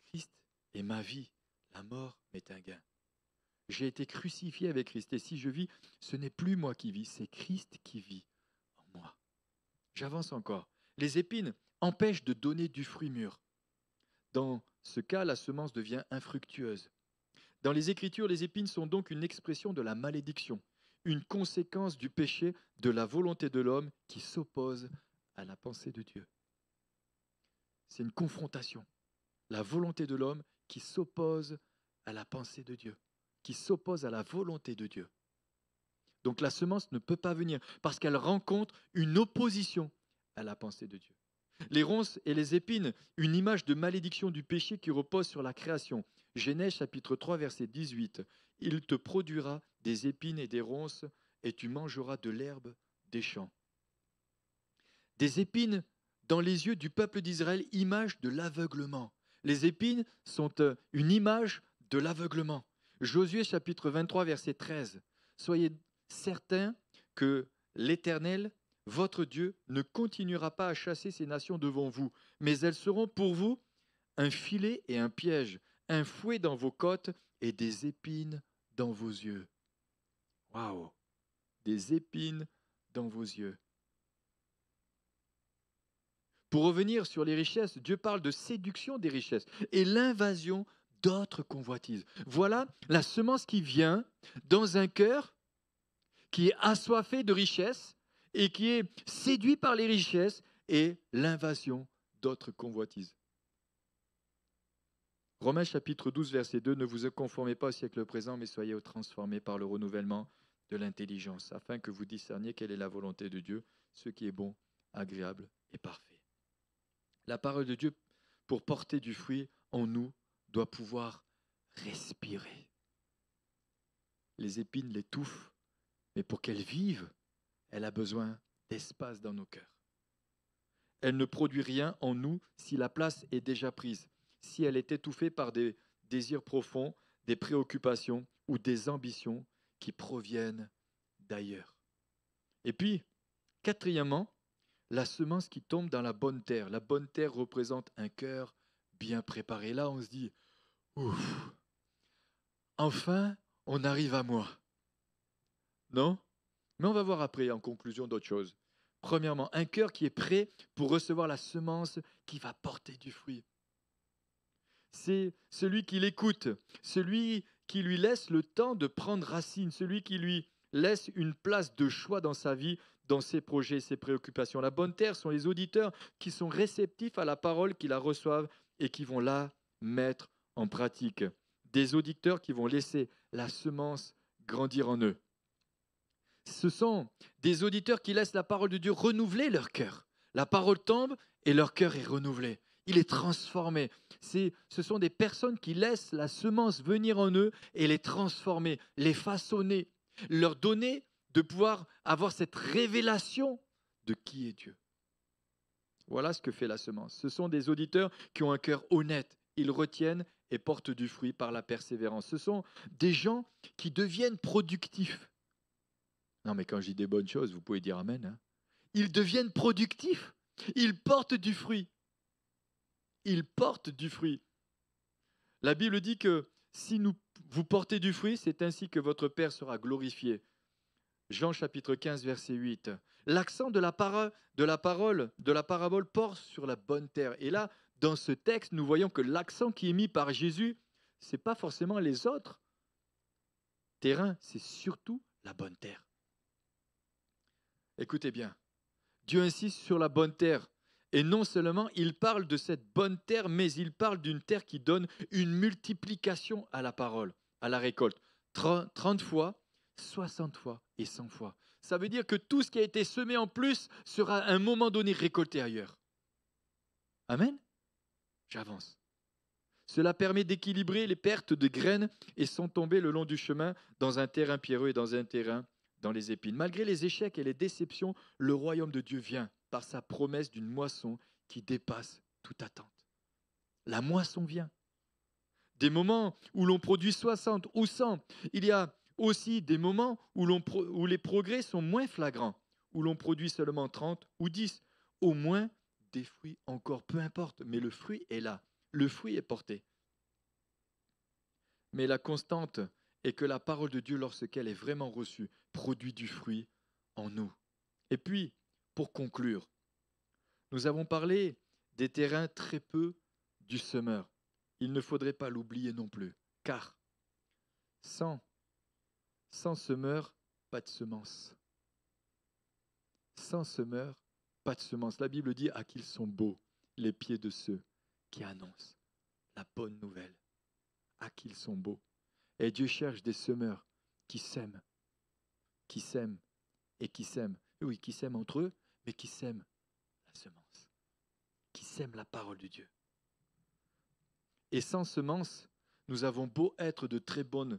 Christ est ma vie, la mort m'est un gain. J'ai été crucifié avec Christ et si je vis, ce n'est plus moi qui vis, c'est Christ qui vit en moi. J'avance encore. Les épines empêchent de donner du fruit mûr. Dans ce cas, la semence devient infructueuse. Dans les Écritures, les épines sont donc une expression de la malédiction, une conséquence du péché, de la volonté de l'homme qui s'oppose à la pensée de Dieu. C'est une confrontation. La volonté de l'homme qui s'oppose à la pensée de Dieu, qui s'oppose à la volonté de Dieu. Donc la semence ne peut pas venir parce qu'elle rencontre une opposition à la pensée de Dieu. Les ronces et les épines, une image de malédiction du péché qui repose sur la création. Genèse chapitre 3 verset 18. Il te produira des épines et des ronces et tu mangeras de l'herbe des champs. Des épines dans les yeux du peuple d'Israël, image de l'aveuglement. Les épines sont une image de l'aveuglement. Josué chapitre 23 verset 13. Soyez certains que l'Éternel, votre Dieu, ne continuera pas à chasser ces nations devant vous, mais elles seront pour vous un filet et un piège, un fouet dans vos côtes et des épines dans vos yeux. Waouh! Des épines dans vos yeux. Pour revenir sur les richesses, Dieu parle de séduction des richesses et l'invasion d'autres convoitises. Voilà la semence qui vient dans un cœur qui est assoiffé de richesses et qui est séduit par les richesses et l'invasion d'autres convoitises. Romains chapitre 12, verset 2, « Ne vous conformez pas au siècle présent, mais soyez transformés par le renouvellement de l'intelligence, afin que vous discerniez quelle est la volonté de Dieu, ce qui est bon, agréable et parfait. » La parole de Dieu, pour porter du fruit en nous, doit pouvoir respirer. Les épines l'étouffent, mais pour qu'elle vive, elle a besoin d'espace dans nos cœurs. Elle ne produit rien en nous si la place est déjà prise, si elle est étouffée par des désirs profonds, des préoccupations ou des ambitions qui proviennent d'ailleurs. Et puis, quatrièmement, la semence qui tombe dans la bonne terre. La bonne terre représente un cœur bien préparé. Là, on se dit, ouf, enfin, on arrive à moi. Non? Mais on va voir après, en conclusion, d'autres choses. Premièrement, un cœur qui est prêt pour recevoir la semence qui va porter du fruit. C'est celui qui l'écoute, celui qui lui laisse le temps de prendre racine, celui qui lui laisse une place de choix dans sa vie, dans ses projets, ses préoccupations. La bonne terre sont les auditeurs qui sont réceptifs à la parole, qui la reçoivent et qui vont la mettre en pratique. Des auditeurs qui vont laisser la semence grandir en eux. Ce sont des auditeurs qui laissent la parole de Dieu renouveler leur cœur. La parole tombe et leur cœur est renouvelé. Il est transformé. Ce sont des personnes qui laissent la semence venir en eux et les transformer, les façonner, leur donner de pouvoir avoir cette révélation de qui est Dieu. Voilà ce que fait la semence. Ce sont des auditeurs qui ont un cœur honnête. Ils retiennent et portent du fruit par la persévérance. Ce sont des gens qui deviennent productifs. Non, mais quand je dis des bonnes choses, vous pouvez dire amen. Hein. Ils deviennent productifs. Ils portent du fruit. Ils portent du fruit. La Bible dit que si vous portez du fruit, c'est ainsi que votre Père sera glorifié. Jean chapitre 15, verset 8. L'accent de la parabole porte sur la bonne terre. Et là, dans ce texte, nous voyons que l'accent qui est mis par Jésus, ce n'est pas forcément les autres terrains, c'est surtout la bonne terre. Écoutez bien, Dieu insiste sur la bonne terre. Et non seulement il parle de cette bonne terre, mais il parle d'une terre qui donne une multiplication à la parole, à la récolte. 30 fois, 60 fois et 100 fois. Ça veut dire que tout ce qui a été semé en plus sera à un moment donné récolté ailleurs. Amen? J'avance. Cela permet d'équilibrer les pertes de graines et sont tombées le long du chemin dans un terrain pierreux et dans un terrain dans les épines. Malgré les échecs et les déceptions, le royaume de Dieu vient par sa promesse d'une moisson qui dépasse toute attente. La moisson vient. Des moments où l'on produit 60 ou 100. Il y a aussi des moments où les progrès sont moins flagrants, où l'on produit seulement 30 ou 10. Au moins des fruits encore, peu importe, mais le fruit est là. Le fruit est porté. Mais la constante est que la parole de Dieu, lorsqu'elle est vraiment reçue, produit du fruit en nous. Et puis, pour conclure, nous avons parlé des terrains très peu du semeur. Il ne faudrait pas l'oublier non plus, car sans semeur, pas de semence. Sans semeur, pas de semence. La Bible dit à qu'ils sont beaux les pieds de ceux qui annoncent la bonne nouvelle. À qu'ils sont beaux. Et Dieu cherche des semeurs qui sèment et qui sèment. Oui, qui sèment entre eux, mais qui sèment la semence, qui sèment la parole de Dieu. Et sans semence, nous avons beau être de très bonnes,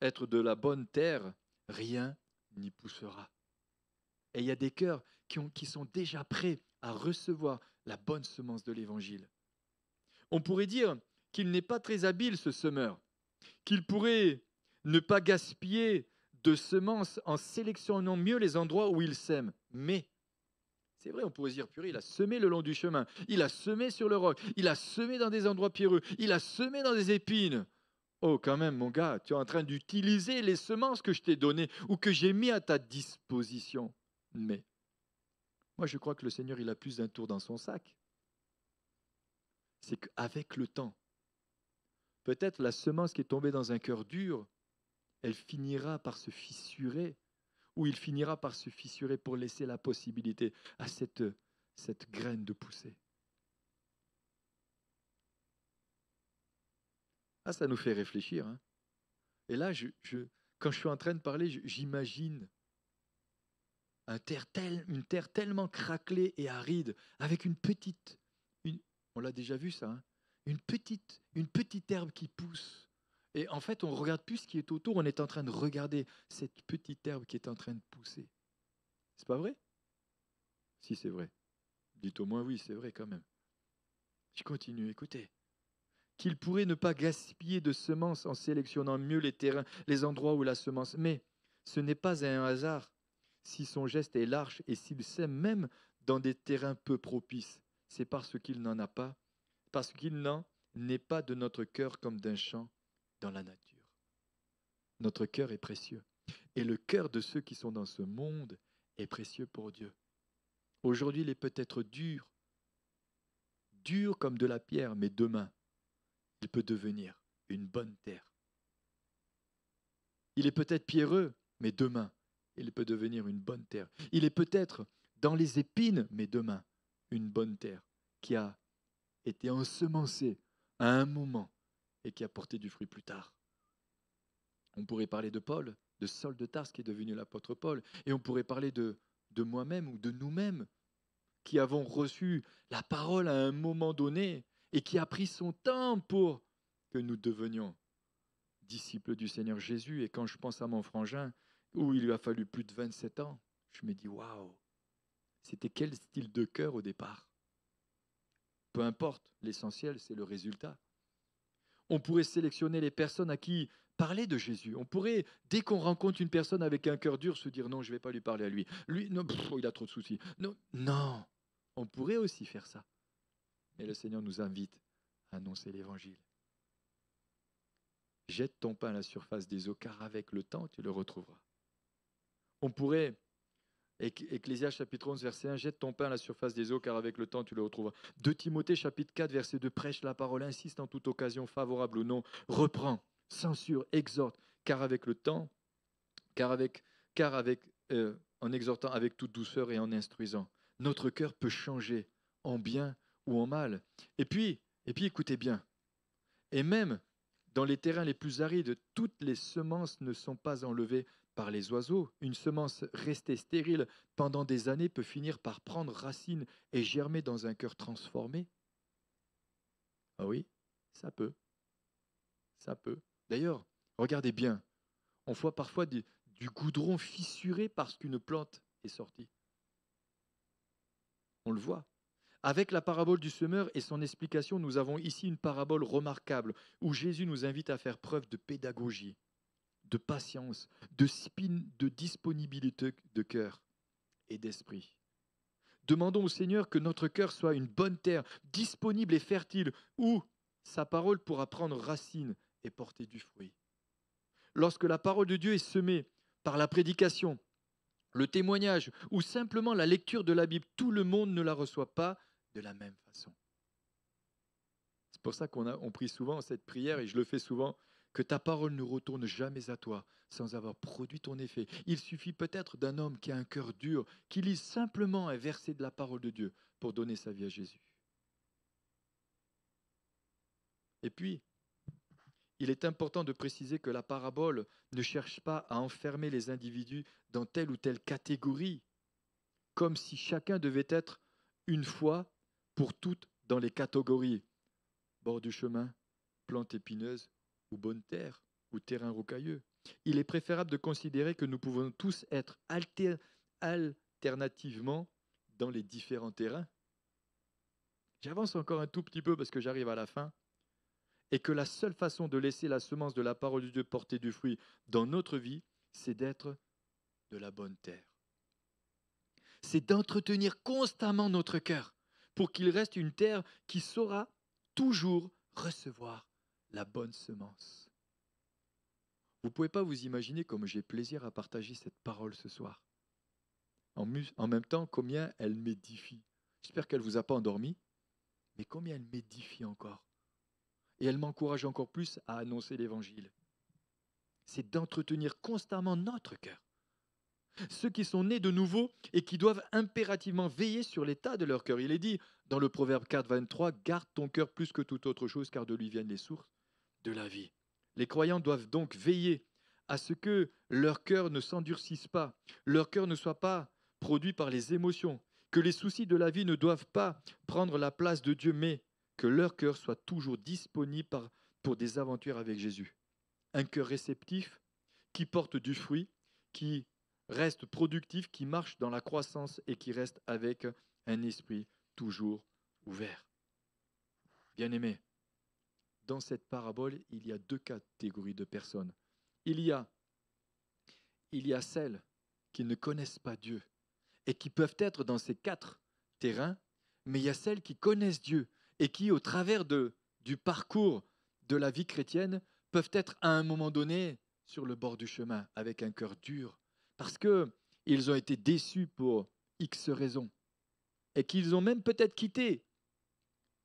être de la bonne terre, rien n'y poussera. Et il y a des cœurs qui sont déjà prêts à recevoir la bonne semence de l'Évangile. On pourrait dire qu'il n'est pas très habile, ce semeur, qu'il pourrait ne pas gaspiller de semences en sélectionnant mieux les endroits où il sème. Mais, c'est vrai, on pourrait se dire, purée, il a semé le long du chemin, il a semé sur le roc, il a semé dans des endroits pierreux, il a semé dans des épines. Oh, quand même, mon gars, tu es en train d'utiliser les semences que je t'ai données ou que j'ai mis à ta disposition. Mais, moi, je crois que le Seigneur, il a plus d'un tour dans son sac. C'est qu'avec le temps, peut-être la semence qui est tombée dans un cœur dur, elle finira par se fissurer, ou il finira par se fissurer pour laisser la possibilité à cette graine de pousser. Ah, ça nous fait réfléchir. Hein. Et là, quand je suis en train de parler, j'imagine une terre tellement craquelée et aride, avec on l'a déjà vu ça, hein, une petite herbe qui pousse. Et en fait, on ne regarde plus ce qui est autour, on est en train de regarder cette petite herbe qui est en train de pousser. C'est pas vrai? Si, c'est vrai. Dites au moins oui, c'est vrai quand même. Je continue, écoutez. Qu'il pourrait ne pas gaspiller de semences en sélectionnant mieux les terrains, les endroits où la semence. Mais ce n'est pas un hasard si son geste est large et s'il sème même dans des terrains peu propices, c'est parce qu'il n'en a pas, parce qu'il n'en n'est pas de notre cœur comme d'un champ dans la nature. Notre cœur est précieux. Et le cœur de ceux qui sont dans ce monde est précieux pour Dieu. Aujourd'hui, il est peut-être dur, dur comme de la pierre, mais demain, il peut devenir une bonne terre. Il est peut-être pierreux, mais demain, il peut devenir une bonne terre. Il est peut-être dans les épines, mais demain, une bonne terre qui a été ensemencée à un moment et qui a porté du fruit plus tard. On pourrait parler de Paul, de Saul de Tarse qui est devenu l'apôtre Paul, et on pourrait parler de moi-même ou de nous-mêmes qui avons reçu la parole à un moment donné et qui a pris son temps pour que nous devenions disciples du Seigneur Jésus. Et quand je pense à mon frangin, où il lui a fallu plus de 27 ans, je me dis, waouh, c'était quel style de cœur au départ? Peu importe, l'essentiel, c'est le résultat. On pourrait sélectionner les personnes à qui parler de Jésus. On pourrait, dès qu'on rencontre une personne avec un cœur dur, se dire, non, je ne vais pas lui parler à lui. Lui, non, il a trop de soucis. Non, non, on pourrait aussi faire ça. Mais le Seigneur nous invite à annoncer l'Évangile. Jette ton pain à la surface des eaux, car avec le temps, tu le retrouveras. On pourrait, Ecclésiaste chapitre 11, verset 1, jette ton pain à la surface des eaux, car avec le temps, tu le retrouveras. 2 Timothée chapitre 4, verset 2, prêche la parole, insiste en toute occasion, favorable ou non, reprend, censure, exhorte, car avec le temps, en exhortant avec toute douceur et en instruisant. Notre cœur peut changer en bien ou en mal. Et puis écoutez bien, et même dans les terrains les plus arides, toutes les semences ne sont pas enlevées par les oiseaux. Une semence restée stérile pendant des années peut finir par prendre racine et germer dans un cœur transformé. Ah oui, ça peut. Ça peut. D'ailleurs, regardez bien, on voit parfois du goudron fissuré parce qu'une plante est sortie. On le voit. Avec la parabole du semeur et son explication, nous avons ici une parabole remarquable où Jésus nous invite à faire preuve de pédagogie, de patience, de disponibilité de cœur et d'esprit. Demandons au Seigneur que notre cœur soit une bonne terre, disponible et fertile, où sa parole pourra prendre racine et porter du fruit. Lorsque la parole de Dieu est semée par la prédication, le témoignage ou simplement la lecture de la Bible, tout le monde ne la reçoit pas de la même façon. C'est pour ça qu'on prie souvent cette prière, et je le fais souvent, que ta parole ne retourne jamais à toi sans avoir produit ton effet. Il suffit peut-être d'un homme qui a un cœur dur, qui lise simplement un verset de la parole de Dieu pour donner sa vie à Jésus. Et puis, il est important de préciser que la parabole ne cherche pas à enfermer les individus dans telle ou telle catégorie, comme si chacun devait être une fois pour toutes dans les catégories bord du chemin, plante épineuse ou bonne terre ou terrain rocailleux. Il est préférable de considérer que nous pouvons tous être alternativement dans les différents terrains. J'avance encore un tout petit peu parce que j'arrive à la fin. Et que la seule façon de laisser la semence de la parole de Dieu porter du fruit dans notre vie, c'est d'être de la bonne terre. C'est d'entretenir constamment notre cœur pour qu'il reste une terre qui saura toujours recevoir la bonne semence. Vous ne pouvez pas vous imaginer comme j'ai plaisir à partager cette parole ce soir. En même temps, combien elle m'édifie. J'espère qu'elle ne vous a pas endormi, mais combien elle m'édifie encore. Et elle m'encourage encore plus à annoncer l'Évangile. C'est d'entretenir constamment notre cœur. Ceux qui sont nés de nouveau et qui doivent impérativement veiller sur l'état de leur cœur. Il est dit dans le Proverbe 4, 23, « Garde ton cœur plus que toute autre chose, car de lui viennent les sources de la vie. » Les croyants doivent donc veiller à ce que leur cœur ne s'endurcisse pas, leur cœur ne soit pas produit par les émotions, que les soucis de la vie ne doivent pas prendre la place de Dieu, mais que leur cœur soit toujours disponible pour des aventures avec Jésus. Un cœur réceptif qui porte du fruit, qui reste productif, qui marche dans la croissance et qui reste avec un esprit toujours ouvert. Bien-aimés, dans cette parabole, il y a deux catégories de personnes. Il y a celles qui ne connaissent pas Dieu et qui peuvent être dans ces 4 terrains, mais il y a celles qui connaissent Dieu et qui, au travers du parcours de la vie chrétienne, peuvent être à un moment donné sur le bord du chemin avec un cœur dur parce qu'ils ont été déçus pour X raisons et qu'ils ont même peut-être quitté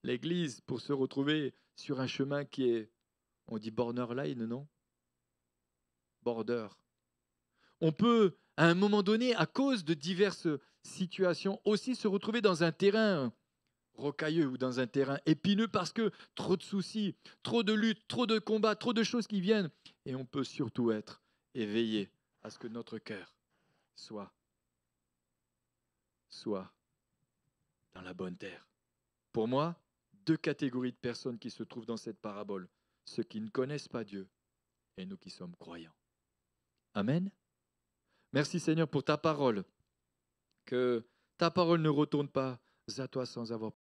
l'Église pour se retrouver sur un chemin qui est, on dit borderline, non? Border. On peut, à un moment donné, à cause de diverses situations, aussi se retrouver dans un terrain rocailleux ou dans un terrain épineux parce que trop de soucis, trop de luttes, trop de combats, trop de choses qui viennent. Et on peut surtout être éveillé à ce que notre cœur soit dans la bonne terre. Pour moi, 2 catégories de personnes qui se trouvent dans cette parabole. Ceux qui ne connaissent pas Dieu et nous qui sommes croyants. Amen. Merci Seigneur pour ta parole. Que ta parole ne retourne pas à toi sans avoir